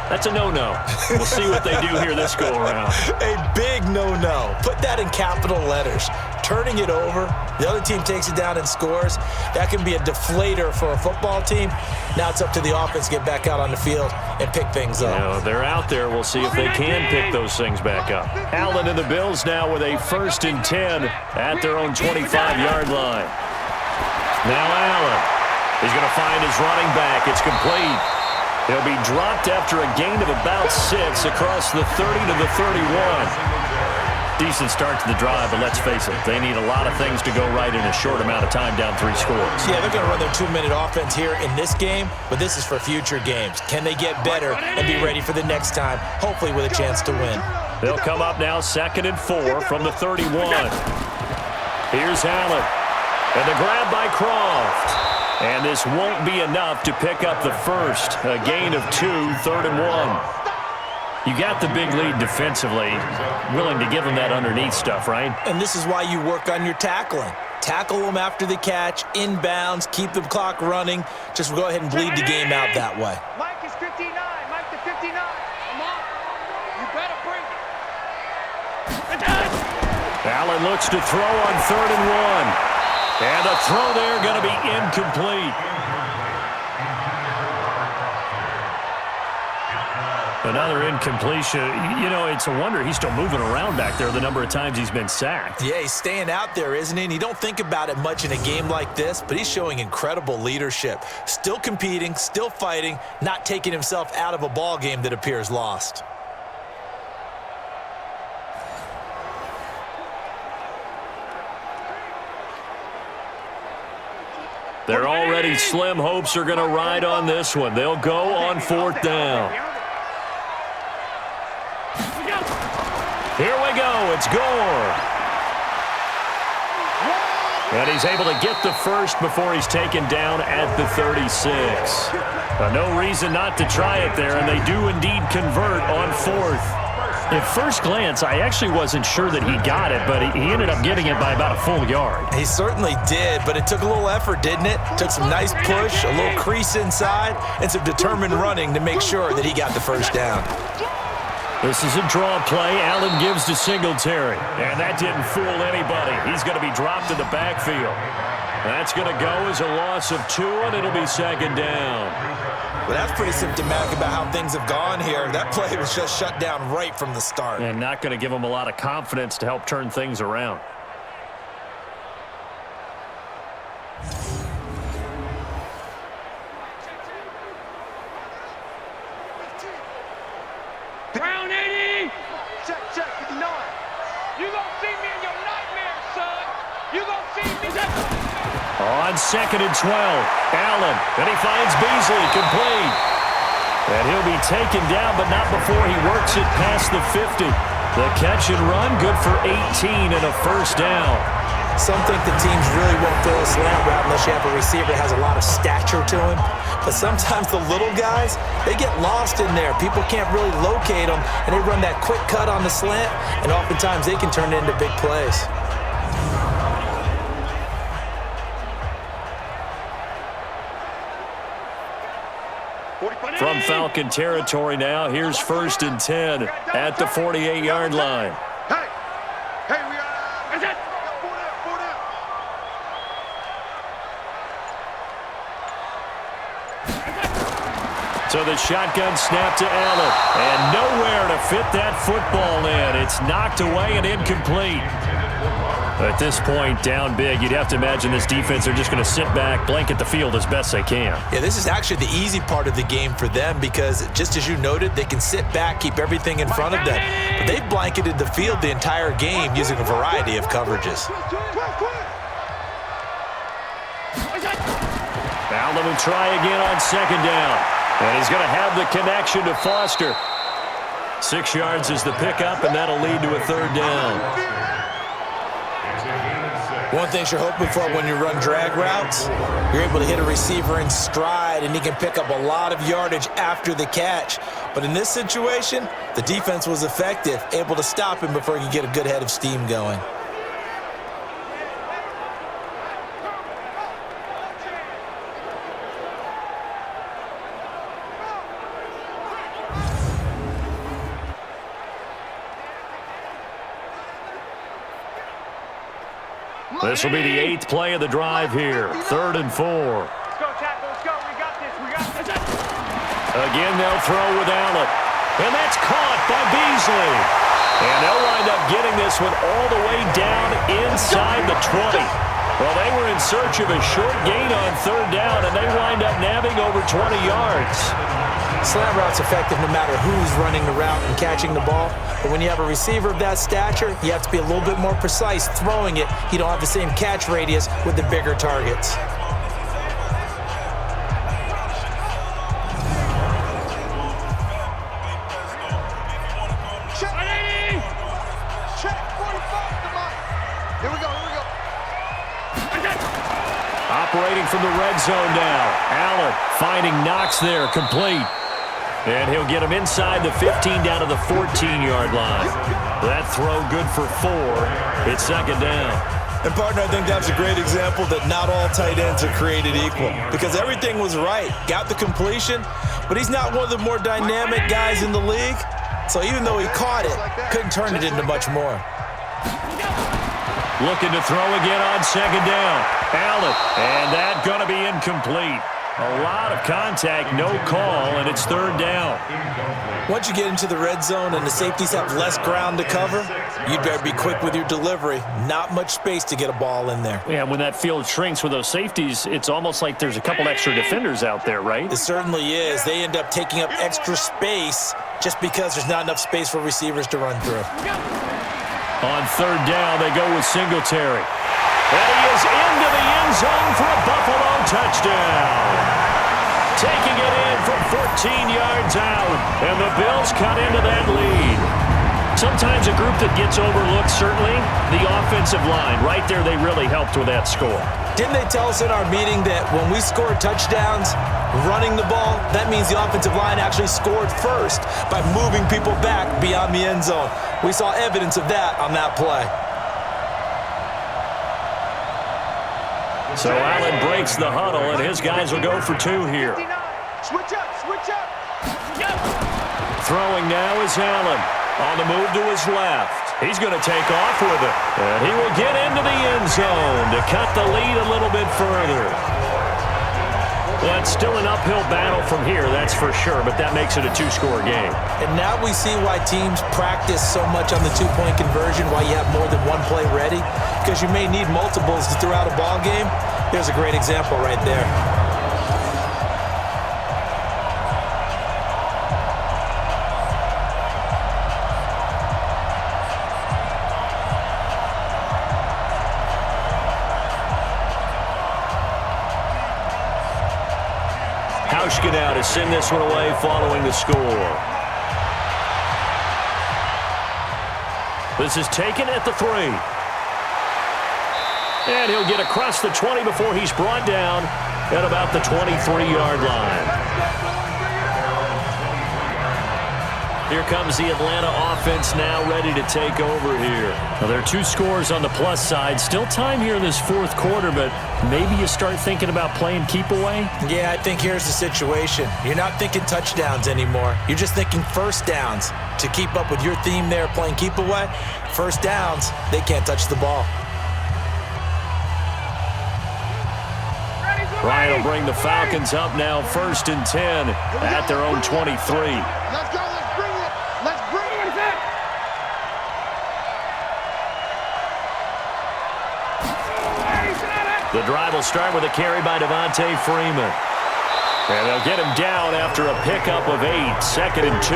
That's a no-no. We'll see what they do here this go-around. A big no-no. Put that in capital letters. Turning it over, the other team takes it down and scores. That can be a deflator for a football team. Now it's up to the offense to get back out on the field and pick things up. You know, they're out there. We'll see if they can pick those things back up. Allen and the Bills now with a 1st and 10 at their own 25-yard line. Now Allen is going to find his running back. It's complete. He'll be dropped after a gain of about 6 across the 30 to the 31. Decent start to the drive, but let's face it, they need a lot of things to go right in a short amount of time, down 3 scores. Yeah, they're going to run their 2-minute offense here in this game, but this is for future games. Can they get better and be ready for the next time, hopefully with a chance to win? They'll come up now 2nd and 4 from the 31. Here's Allen, and the grab by Croft. And this won't be enough to pick up the first. A gain of 2, 3rd and 1. You got the big lead defensively, willing to give them that underneath stuff, right? And this is why you work on your tackling. Tackle them after the catch, inbounds, keep the clock running. Just go ahead and bleed the game out that way. Mike is 59. Mike to 59. Come on. You better bring it. Allen looks to throw on 3rd and 1. And the throw there going to be incomplete. Another incompletion. You know, it's a wonder he's still moving around back there the number of times he's been sacked. Yeah, he's staying out there, isn't he? And you don't think about it much in a game like this, but he's showing incredible leadership. Still competing, still fighting, not taking himself out of a ball game that appears lost. They're already slim hopes are going to ride on this one. They'll go on 4th down. Here we go. It's Gore. And he's able to get the first before he's taken down at the 36. No reason not to try it there, and they do indeed convert on 4th. At first glance, I actually wasn't sure that he got it, but he ended up getting it by about a full yard. He certainly did, but it took a little effort, didn't it? Took some nice push, a little crease inside, and some determined running to make sure that he got the first down. This is a draw play. Allen gives to Singletary, and that didn't fool anybody. He's going to be dropped in the backfield. That's going to go as a loss of 2, and it'll be 2nd down. Well, that's pretty symptomatic about how things have gone here. That play was just shut down right from the start. And not going to give them a lot of confidence to help turn things around. Brown 80! Check, 59. You gonna see me in your nightmares, son! You gonna see me... On 2nd and 12, Allen, and he finds Beasley, complete. And he'll be taken down, but not before he works it past the 50. The catch and run, good for 18 and a first down. Some think the teams really won't throw a slant route unless you have a receiver that has a lot of stature to him. But sometimes the little guys, they get lost in there. People can't really locate them, and they run that quick cut on the slant, and oftentimes they can turn it into big plays. From Falcon territory now, here's 1st and 10 at the 48-yard line. Hey, we are... Is it? Four down. So the shotgun snap to Allen, and nowhere to fit that football in. It's knocked away and incomplete. At this point, down big, you'd have to imagine this defense are just going to sit back, blanket the field as best they can. Yeah, this is actually the easy part of the game for them because, just as you noted, they can sit back, keep everything in front of them. But they've blanketed the field the entire game using a variety of coverages. Allen will try again on 2nd down. And he's going to have the connection to Foster. 6 yards is the pickup, and that'll lead to a 3rd down. It's a gain of 6. One thing you're hoping for when you run drag routes, you're able to hit a receiver in stride, and he can pick up a lot of yardage after the catch. But in this situation, the defense was effective, able to stop him before he could get a good head of steam going. This will be the 8th play of the drive here. 3rd and 4. Let's go, tackle. Let's go. We got this. We got this. Again, they'll throw with Allen. And that's caught by Beasley. And they'll wind up getting this one all the way down inside the 20. Well, they were in search of a short gain on 3rd down, and they wind up nabbing over 20 yards. Slant route's effective no matter who's running the route and catching the ball. But when you have a receiver of that stature, you have to be a little bit more precise throwing it. You don't have the same catch radius with the bigger targets. Check 45 to mine. Here we go. Operating from the red zone now. Allen finding Knox there, complete. And he'll get him inside the 15 down to the 14-yard line. That throw good for 4. It's 2nd down. And, partner, I think that's a great example that not all tight ends are created equal, because everything was right. Got the completion, but he's not one of the more dynamic guys in the league. So even though he caught it, couldn't turn it into much more. Looking to throw again on 2nd down. Allen, and that's going to be incomplete. A lot of contact, no call, and it's 3rd down. Once you get into the red zone and the safeties have less ground to cover, you'd better be quick with your delivery. Not much space to get a ball in there. Yeah, when that field shrinks with those safeties, it's almost like there's a couple extra defenders out there, right? It certainly is. They end up taking up extra space just because there's not enough space for receivers to run through. On 3rd down, they go with Singletary. And he is into the end zone for a Buffalo touchdown. Taking it in from 14 yards out, and the Bills cut into that lead. Sometimes a group that gets overlooked, certainly, the offensive line. Right there, they really helped with that score. Didn't they tell us in our meeting that when we score touchdowns running the ball, that means the offensive line actually scored first by moving people back beyond the end zone? We saw evidence of that on that play. So Allen breaks the huddle, and his guys will go for 2 here. Switch up. Throwing now is Allen. On the move to his left. He's going to take off with it. And he will get into the end zone to cut the lead a little bit further. Well, it's still an uphill battle from here, that's for sure, but that makes it a 2-score game. And now we see why teams practice so much on the 2-point conversion, why you have more than one play ready, because you may need multiples to throw out a ball game. Here's a great example right there. Now to send this one away following the score. This is taken at the 3. And he'll get across the 20 before he's brought down at about the 23-yard line. Here comes the Atlanta offense now ready to take over here. Now, there are 2 scores on the plus side. Still time here in this 4th quarter, but maybe you start thinking about playing keep away? Yeah, I think here's the situation. You're not thinking touchdowns anymore. You're just thinking first downs. To keep up with your theme there, playing keep away, first downs, they can't touch the ball. Ryan will bring the Falcons up now 1st and 10 at their own 23. Let's go. Let's bring it. The drive will start with a carry by Devontae Freeman. And they'll get him down after a pickup of 8, 2nd and 2.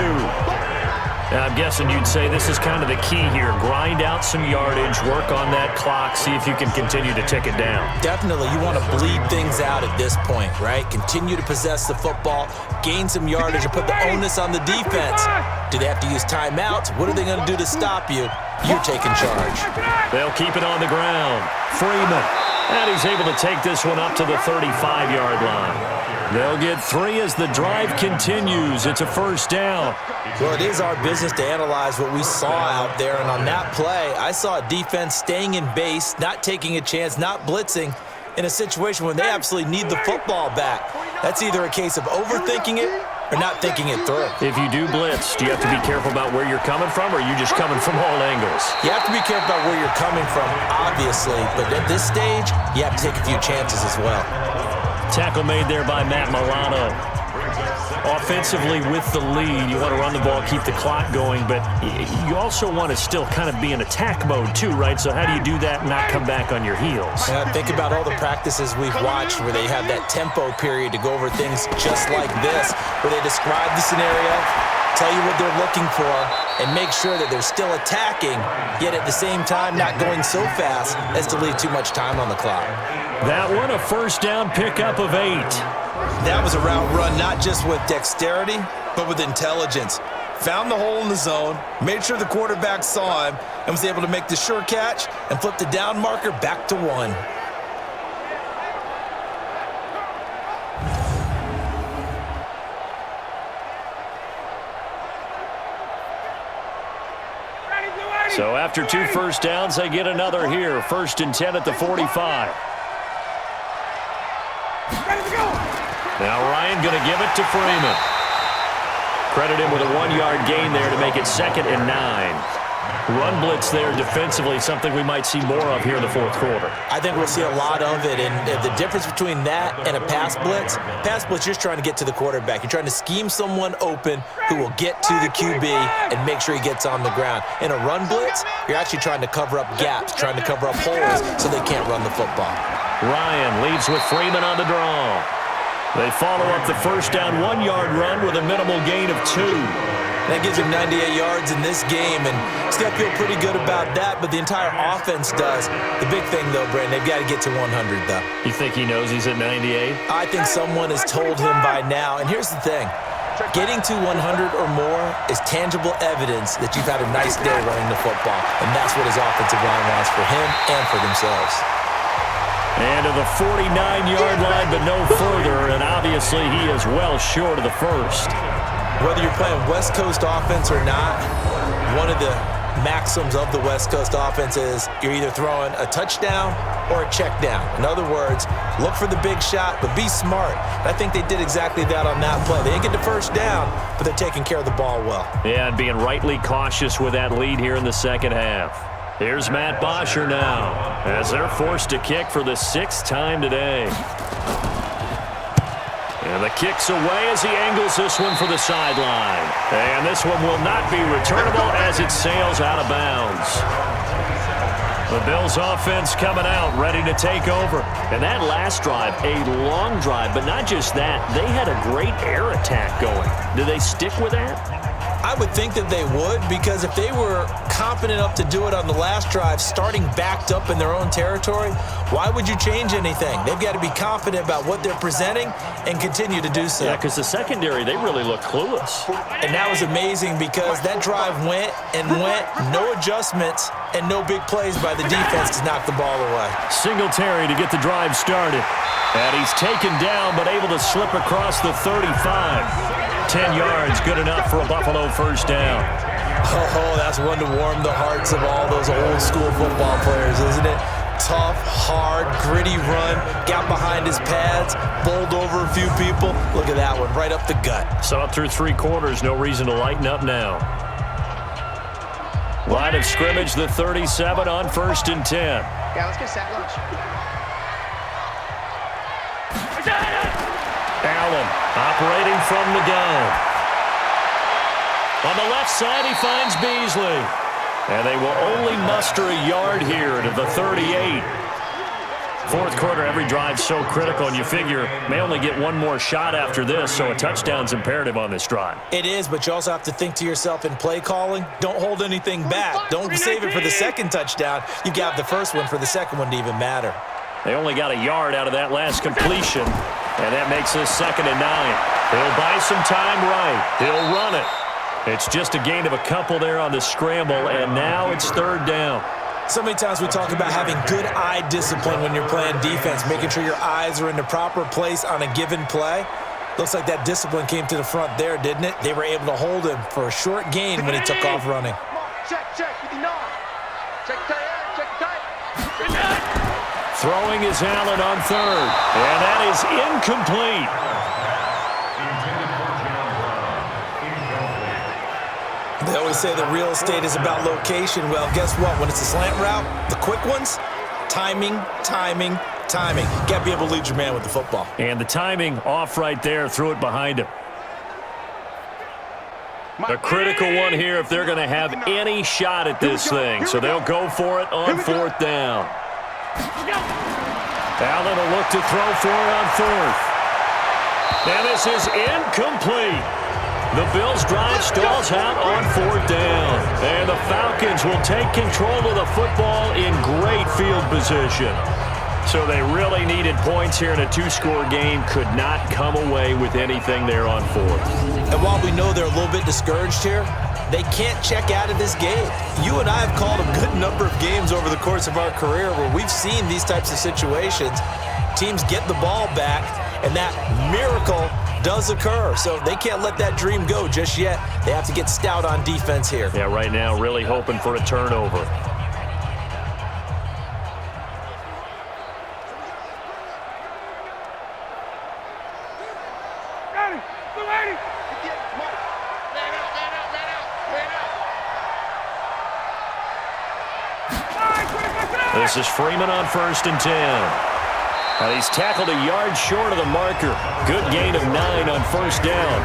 I'm guessing you'd say this is kind of the key here. Grind out some yardage, work on that clock, see if you can continue to tick it down. Definitely. You want to bleed things out at this point, right? Continue to possess the football, gain some yardage, and put the onus on the defense. Do they have to use timeouts? What are they going to do to stop you? You're taking charge. They'll keep it on the ground. Freeman. And he's able to take this one up to the 35-yard line. They'll get 3 as the drive continues. It's a first down. Well, it is our business to analyze what we saw out there. And on that play, I saw a defense staying in base, not taking a chance, not blitzing in a situation when they absolutely need the football back. That's either a case of overthinking it or not thinking it through. If you do blitz, do you have to be careful about where you're coming from, or are you just coming from all angles? You have to be careful about where you're coming from, obviously. But at this stage, you have to take a few chances as well. Tackle made there by Matt Milano. Offensively with the lead, you want to run the ball, keep the clock going, but you also want to still kind of be in attack mode too, right? So how do you do that and not come back on your heels? Yeah, think about all the practices we've watched where they have that tempo period to go over things just like this, where they describe the scenario, tell you what they're looking for, and make sure that they're still attacking, yet at the same time not going so fast as to leave too much time on the clock. That one, a first down pickup of 8. That was a route run not just with dexterity, but with intelligence. Found the hole in the zone, made sure the quarterback saw him, and was able to make the sure catch and flip the down marker back to 1. So after 2 first downs, they get another here. 1st and 10 at the 45. Now Ryan going to give it to Freeman. Credit him with a 1-yard gain there to make it 2nd and 9. Run blitz there defensively, something we might see more of here in the 4th quarter. I think we'll see a lot of it, and the difference between that and a pass blitz, you're just trying to get to the quarterback. You're trying to scheme someone open who will get to the QB and make sure he gets on the ground. In a run blitz, you're actually trying to cover up gaps, trying to cover up holes so they can't run the football. Ryan leads with Freeman on the draw. They follow up the first down 1-yard run with a minimal gain of 2. That gives him 98 yards in this game, and he's got to feel pretty good about that, but the entire offense does. The big thing, though, Brandon, they've got to get to 100, though. You think he knows he's at 98? I think someone has told him by now, and here's the thing. Getting to 100 or more is tangible evidence that you've had a nice day running the football, and that's what his offensive line wants for him and for themselves. And to the 49-yard line, but no further, and obviously he is well short of the first. Whether you're playing West Coast offense or not, one of the maxims of the West Coast offense is you're either throwing a touchdown or a check down. In other words, look for the big shot, but be smart. I think they did exactly that on that play. They didn't get the first down, but they're taking care of the ball well. Yeah, and being rightly cautious with that lead here in the second half. Here's Matt Bosher now, as they're forced to kick for the 6th time today. And the kick's away as he angles this one for the sideline. And this one will not be returnable as it sails out of bounds. The Bills offense coming out, ready to take over. And that last drive, a long drive, but not just that. They had a great air attack going. Do they stick with that? I would think that they would, because if they were confident enough to do it on the last drive, starting backed up in their own territory, why would you change anything? They've got to be confident about what they're presenting and continue to do so. Yeah, because the secondary, they really look clueless. And that was amazing because that drive went and went, no adjustments and no big plays by the defense to knock the ball away. Singletary to get the drive started. And he's taken down but able to slip across the 35. 10 yards, good enough for a Buffalo first down. Oh, that's one to warm the hearts of all those old school football players, isn't it? Tough, hard, gritty run, got behind his pads, bowled over a few people. Look at that one, right up the gut. So up through 3 quarters, no reason to lighten up now. Line of scrimmage, the 37 on 1st and 10. Yeah, let's get set lunch. Allen operating from the gun. On the left side, he finds Beasley. And they will only muster a yard here to the 38. Fourth quarter, every drive's so critical, and you figure may only get one more shot after this, so a touchdown's imperative on this drive. It is, but you also have to think to yourself in play calling, don't hold anything back. Don't save it for the second touchdown. You got the first one for the second one to even matter. They only got a yard out of that last completion, and that makes this 2nd and 9. He'll buy some time right. He'll run it. It's just a gain of a couple there on the scramble, and now it's 3rd down. So many times we talk about having good eye discipline when you're playing defense, making sure your eyes are in the proper place on a given play. Looks like that discipline came to the front there, didn't it? They were able to hold him for a short gain when he took off running. Check, 59. Check tight, check tight. Throwing is Allen on 3rd, and that is incomplete. They always say that real estate is about location. Well, guess what? When it's a slant route, the quick ones, timing. Got to be able to lead your man with the football. And the timing off right there, threw it behind him. A critical one here if they're going to have any shot at this thing. So they'll go for it on 4th down. Allen will look to throw for it on 4th. And this is incomplete. The Bills' drive stalls out on 4th down. And the Falcons will take control of the football in great field position. So they really needed points here in a 2-score game. Could not come away with anything there on 4th. And while we know they're a little bit discouraged here, they can't check out of this game. You and I have called a good number of games over the course of our career where we've seen these types of situations. Teams get the ball back, and that miracle does occur. So they can't let that dream go just yet. They have to get stout on defense here. Yeah, right now really hoping for a turnover. This is Freeman on 1st and 10. And he's tackled a yard short of the marker. Good gain of 9 on 1st down.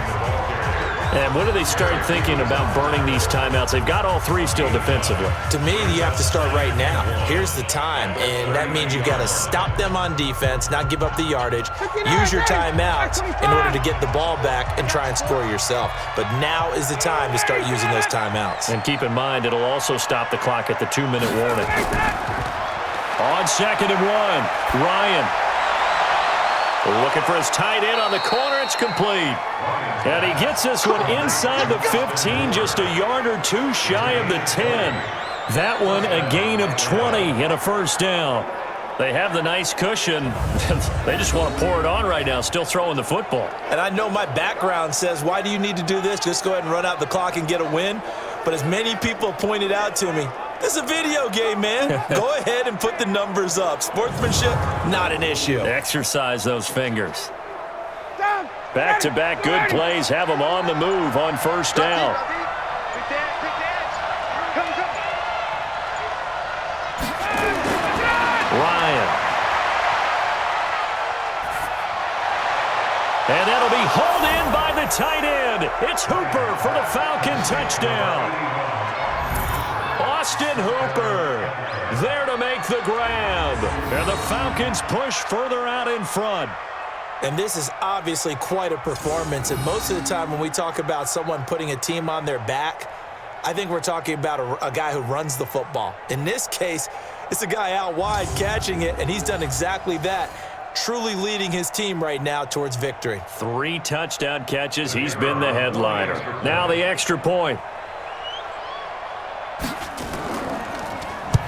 And when do they start thinking about burning these timeouts? They've got all 3 still defensively. To me, you have to start right now. Here's the time, and that means you've got to stop them on defense, not give up the yardage, use your timeouts in order to get the ball back and try and score yourself. But now is the time to start using those timeouts. And keep in mind, it'll also stop the clock at the 2-minute warning. On 2nd and 1, Ryan. Looking for his tight end on the corner. It's complete. And he gets this one inside the 15, just a yard or 2 shy of the 10. That one a gain of 20 and a 1st down. They have the nice cushion. They just want to pour it on right now, still throwing the football. And I know my background says, why do you need to do this? Just go ahead and run out the clock and get a win. But as many people pointed out to me, this is a video game, man. Go ahead and put the numbers up. Sportsmanship, not an issue. Exercise those fingers. Back-to-back good plays have them on the move on 1st down. Ryan. And that'll be hauled in by the tight end. It's Hooper for the Falcon touchdown. Austin Hooper there to make the grab. And the Falcons push further out in front. And this is obviously quite a performance. And most of the time when we talk about someone putting a team on their back, I think we're talking about a guy who runs the football. In this case, it's a guy out wide catching it, and he's done exactly that. Truly leading his team right now towards victory. 3 touchdown catches. He's been the headliner. Now the extra point.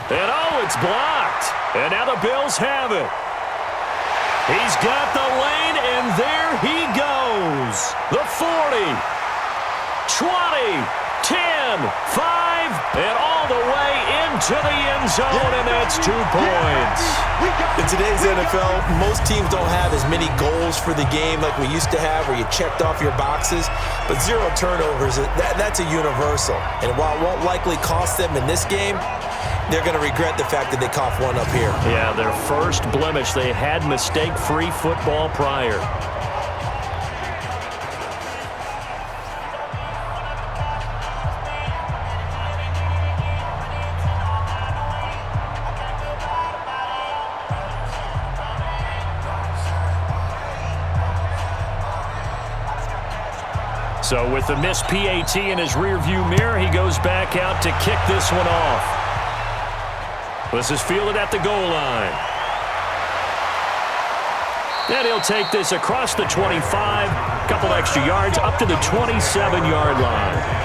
And oh, it's blocked. And now the Bills have it. He's got the lane, and there he goes. The 40, 20, 10, 5, and all the way into the end zone, and that's 2 points. In today's NFL, most teams don't have as many goals for the game like we used to have where you checked off your boxes, but 0 turnovers, that's a universal. And while it won't likely cost them in this game, they're going to regret the fact that they coughed one up here. Yeah, their first blemish. They had mistake-free football prior. So with the missed PAT in his rearview mirror, he goes back out to kick this one off. This is fielded at the goal line. And he'll take this across the 25, a couple extra yards, up to the 27-yard line.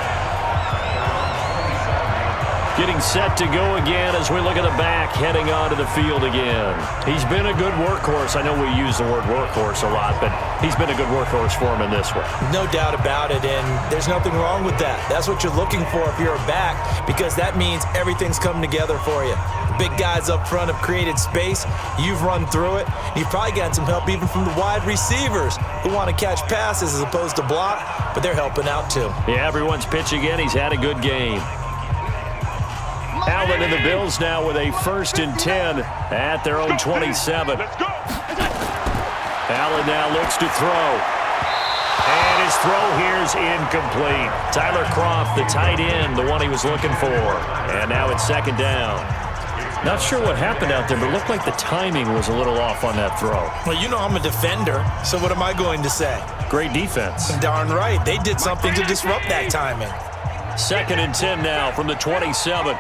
Getting set to go again as we look at the back, heading onto the field again. He's been a good workhorse. I know we use the word workhorse a lot, but he's been a good workhorse for him in this one. No doubt about it, and there's nothing wrong with that. That's what you're looking for if you're a back, because that means everything's coming together for you. The big guys up front have created space. You've run through it. You've probably gotten some help even from the wide receivers who want to catch passes as opposed to block, but they're helping out too. Yeah, everyone's pitching in. He's had a good game. Allen and the Bills now with a 1st and 10 at their own 27. Allen now looks to throw. And his throw here is incomplete. Tyler Kroft, the tight end, the one he was looking for. And now it's 2nd down. Not sure what happened out there, but it looked like the timing was a little off on that throw. Well, you know I'm a defender, so what am I going to say? Great defense. Darn right. They did something to disrupt that timing. 2nd and 10 now from the 27.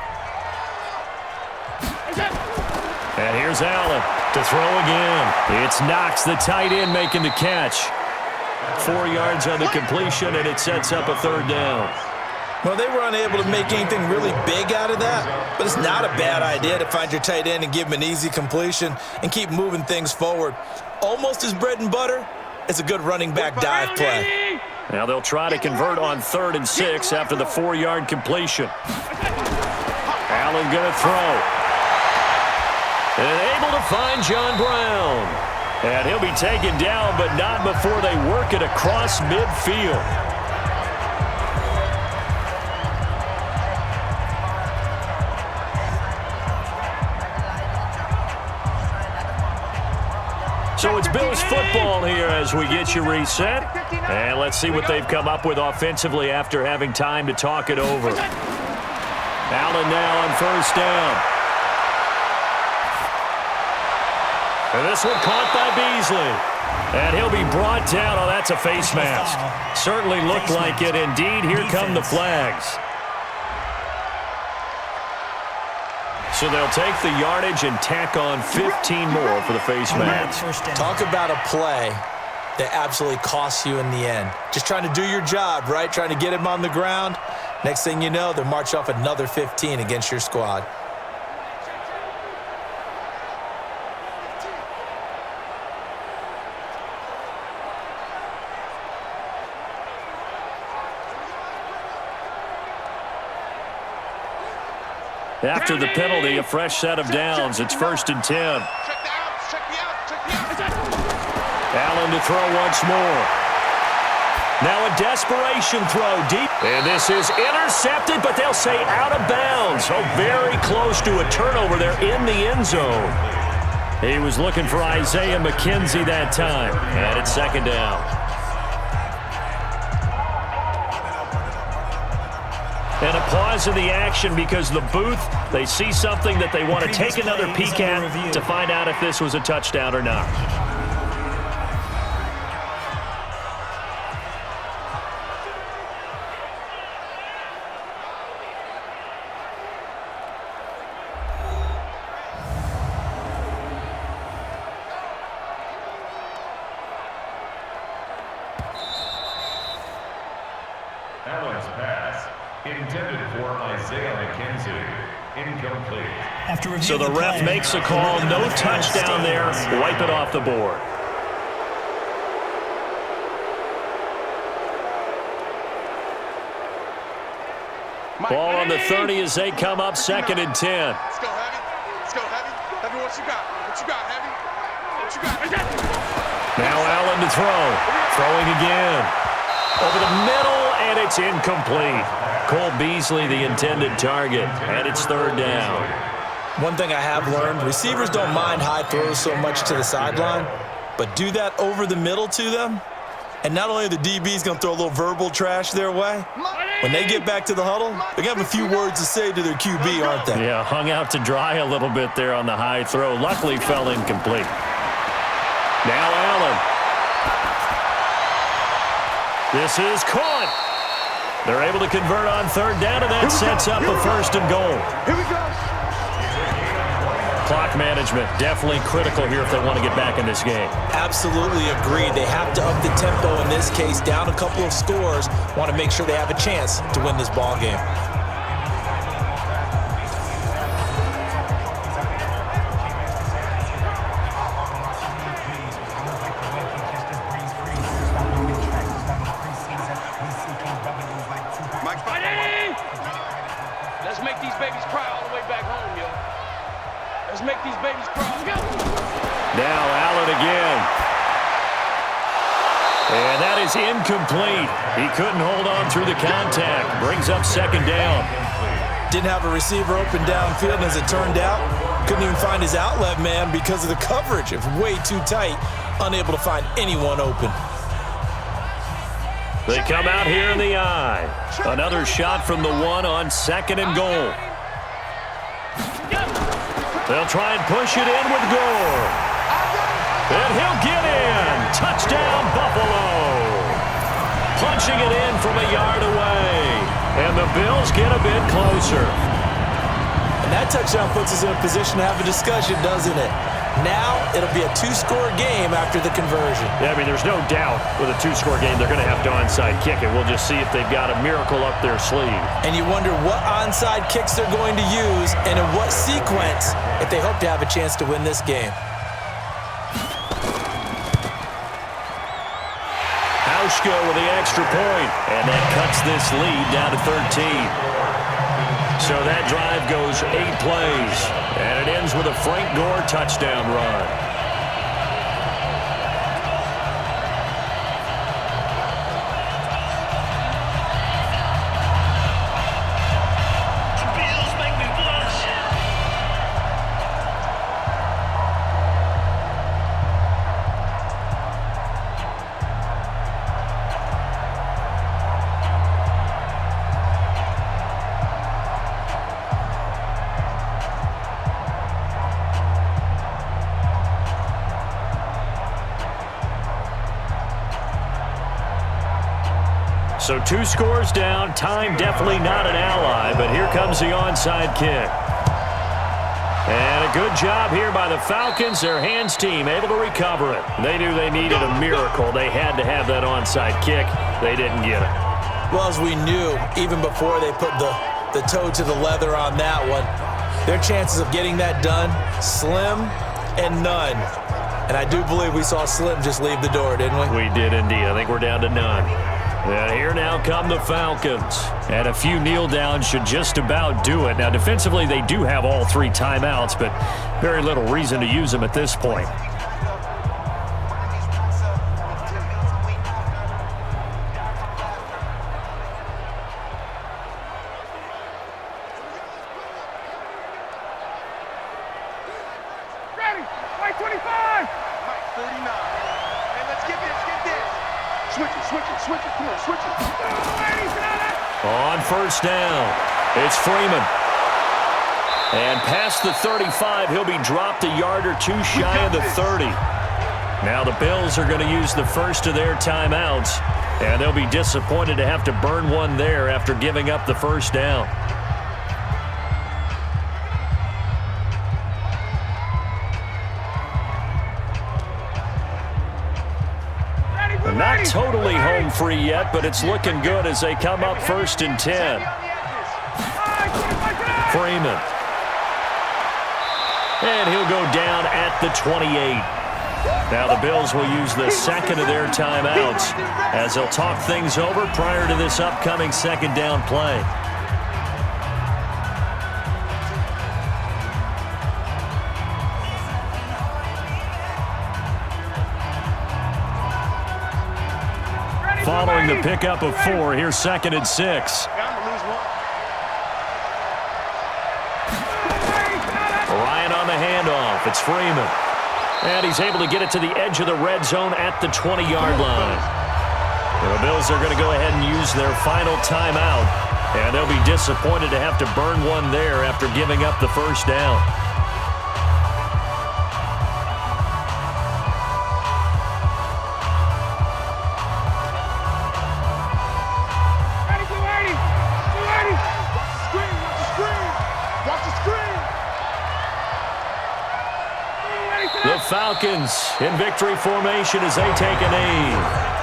And here's Allen to throw again. It's Knox, the tight end, making the catch. 4 yards on the completion, and it sets up a 3rd down. Well, they were unable to make anything really big out of that, but it's not a bad idea to find your tight end and give him an easy completion and keep moving things forward. Almost as bread and butter as a good running back dive play. Now they'll try to convert on 3rd and 6 after the 4-yard completion. Allen going to throw. And able to find John Brown. And he'll be taken down, but not before they work it across midfield. So it's Bills football here as we get you reset. And let's see what they've come up with offensively after having time to talk it over. Allen now on 1st down. And this one caught by Beasley. And he'll be brought down. Oh, that's a face mask. Certainly looked like it. Indeed, here come the flags. So they'll take the yardage and tack on 15 more for the face mask. Talk about a play that absolutely costs you in the end. Just trying to do your job, right? Trying to get him on the ground. Next thing you know, they'll march off another 15 against your squad. After the penalty, a fresh set of downs. It's 1st and 10. Allen to throw once more. Now a desperation throw deep. And this is intercepted, but they'll say out of bounds. Oh, very close to a turnover there in the end zone. He was looking for Isaiah McKenzie that time. And it's 2nd down. And a pause in the action because the booth, they see something that they want to take another peek at to find out if this was a touchdown or not. Allen's pass intended for Isaiah McKenzie. Incomplete. So the ref makes a call. No touchdown there. Wipe it off the board. Ball on the 30 as they come up 2nd and 10. Let's go, Heavy. Let's go, Heavy. Heavy, what you got? What you got, Heavy? What you got? Now Allen to throw. Throwing again. Over the middle, and it's incomplete. Cole Beasley, the intended target, and it's 3rd down. One thing I have learned, receivers don't mind high throws so much to the sideline, but do that over the middle to them, and not only are the DBs going to throw a little verbal trash their way, when they get back to the huddle, they're going to have a few words to say to their QB, aren't they? Yeah, hung out to dry a little bit there on the high throw. Luckily fell incomplete. Now Allen. This is caught. They're able to convert on third down, and that sets up a first and goal. Here we go. Clock management, definitely critical here if they want to get back in this game. Absolutely agreed. They have to up the tempo in this case, down a couple of scores. Want to make sure they have a chance to win this ball game. Let's make these babies cry all the way back home, yo. Let's make these babies cry. Let's go. Now Allen again. And that is incomplete. He couldn't hold on through the contact. Brings up second down. Didn't have a receiver open downfield, and as it turned out, couldn't even find his outlet man because of the coverage. It was way too tight, unable to find anyone open. They come out here in the eye. Another shot from the one on second and goal. They'll try and push it in with Gore. And he'll get in. Touchdown, Buffalo. Punching it in from a yard away. And the Bills get a bit closer. And that touchdown puts us in a position to have a discussion, doesn't it? Now it'll be a two-score game after the conversion. Yeah, I mean, there's no doubt with a two-score game they're going to have to onside kick it. We'll just see if they've got a miracle up their sleeve. And you wonder what onside kicks they're going to use and in what sequence if they hope to have a chance to win this game. Hauschka with the extra point, and that cuts this lead down to 13. So that drive goes 8 plays, and it ends with a Frank Gore touchdown run. So 2 scores down. Time definitely not an ally, but here comes the onside kick. And a good job here by the Falcons. Their hands team able to recover it. They knew they needed a miracle. They had to have that onside kick. They didn't get it. Well, as we knew, even before they put the toe to the leather on that one, their chances of getting that done, slim and none. And I do believe we saw Slim just leave the door, didn't we? We did indeed. I think we're down to none. And here now come the Falcons. And a few kneel downs should just about do it. Now, defensively, they do have all 3 timeouts, but very little reason to use them at this point. Ready. Mike 25. Mike 39. Hey, let's get this. Get this. Switch it. Come on, switch it. On first down, it's Freeman. And past the 35, he'll be dropped a yard or 2 shy of the 30. Now the Bills are going to use the first of their timeouts, and they'll be disappointed to have to burn one there after giving up the first down. Not totally home free yet, but it's looking good as they come up 1st and 10. Freeman. And he'll go down at the 28. Now the Bills will use the second of their timeouts as they'll talk things over prior to this upcoming second down play. Following the pickup of 4, here's 2nd and 6. Ryan on the handoff. It's Freeman. And he's able to get it to the edge of the red zone at the 20-yard line. And the Bills are going to go ahead and use their final timeout. And they'll be disappointed to have to burn one there after giving up the first down. Falcons in victory formation as they take a knee.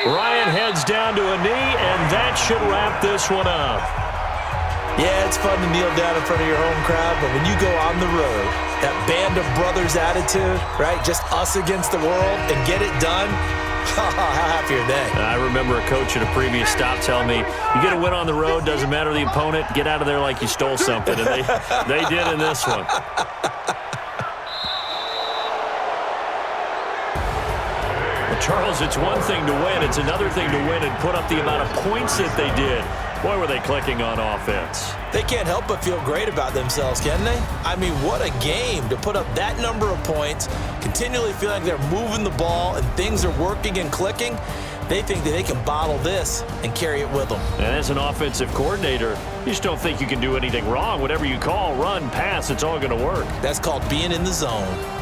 Ryan heads down to a knee, and that should wrap this one up. Yeah, it's fun to kneel down in front of your home crowd, but when you go on the road, that band of brothers attitude, right? Just us against the world and get it done. How happy are they? I remember a coach at a previous stop telling me, you get a win on the road, doesn't matter the opponent, get out of there like you stole something. And they did in this one. Charles, it's one thing to win. It's another thing to win and put up the amount of points that they did. Boy, were they clicking on offense. They can't help but feel great about themselves, can they? I mean, what a game to put up that number of points, continually feel like they're moving the ball and things are working and clicking. They think that they can bottle this and carry it with them. And as an offensive coordinator, you just don't think you can do anything wrong. Whatever you call, run, pass, it's all going to work. That's called being in the zone.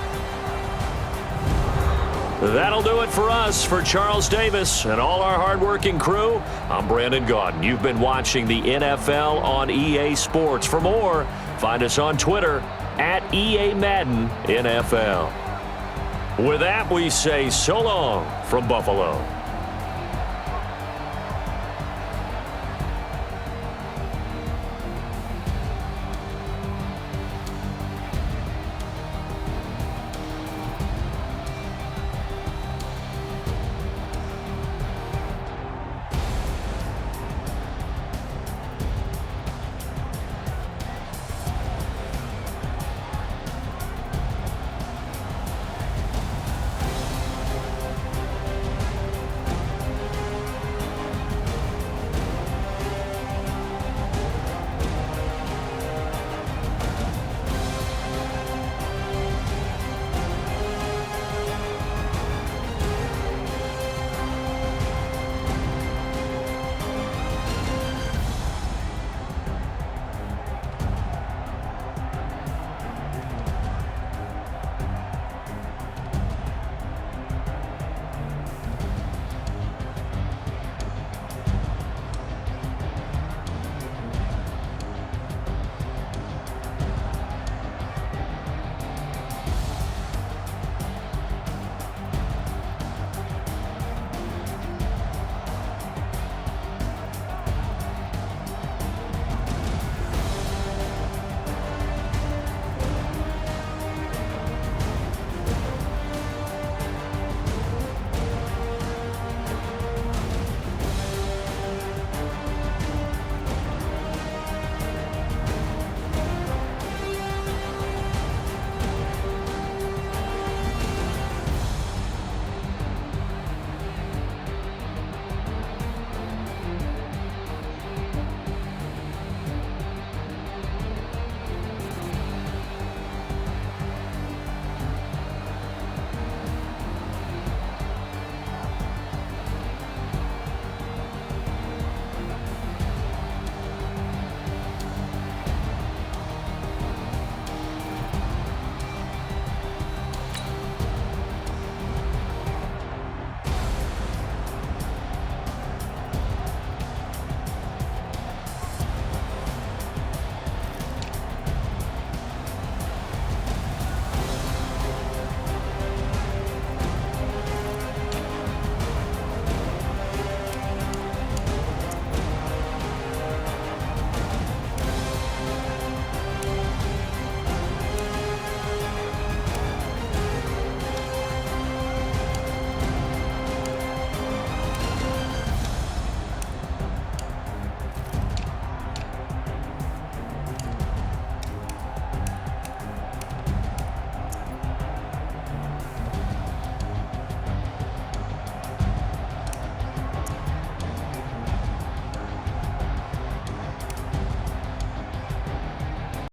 That'll do it for us. For Charles Davis and all our hardworking crew, I'm Brandon Gaudin. You've been watching the NFL on EA Sports. For more, find us on Twitter at EA Madden NFL. With that, we say so long from Buffalo.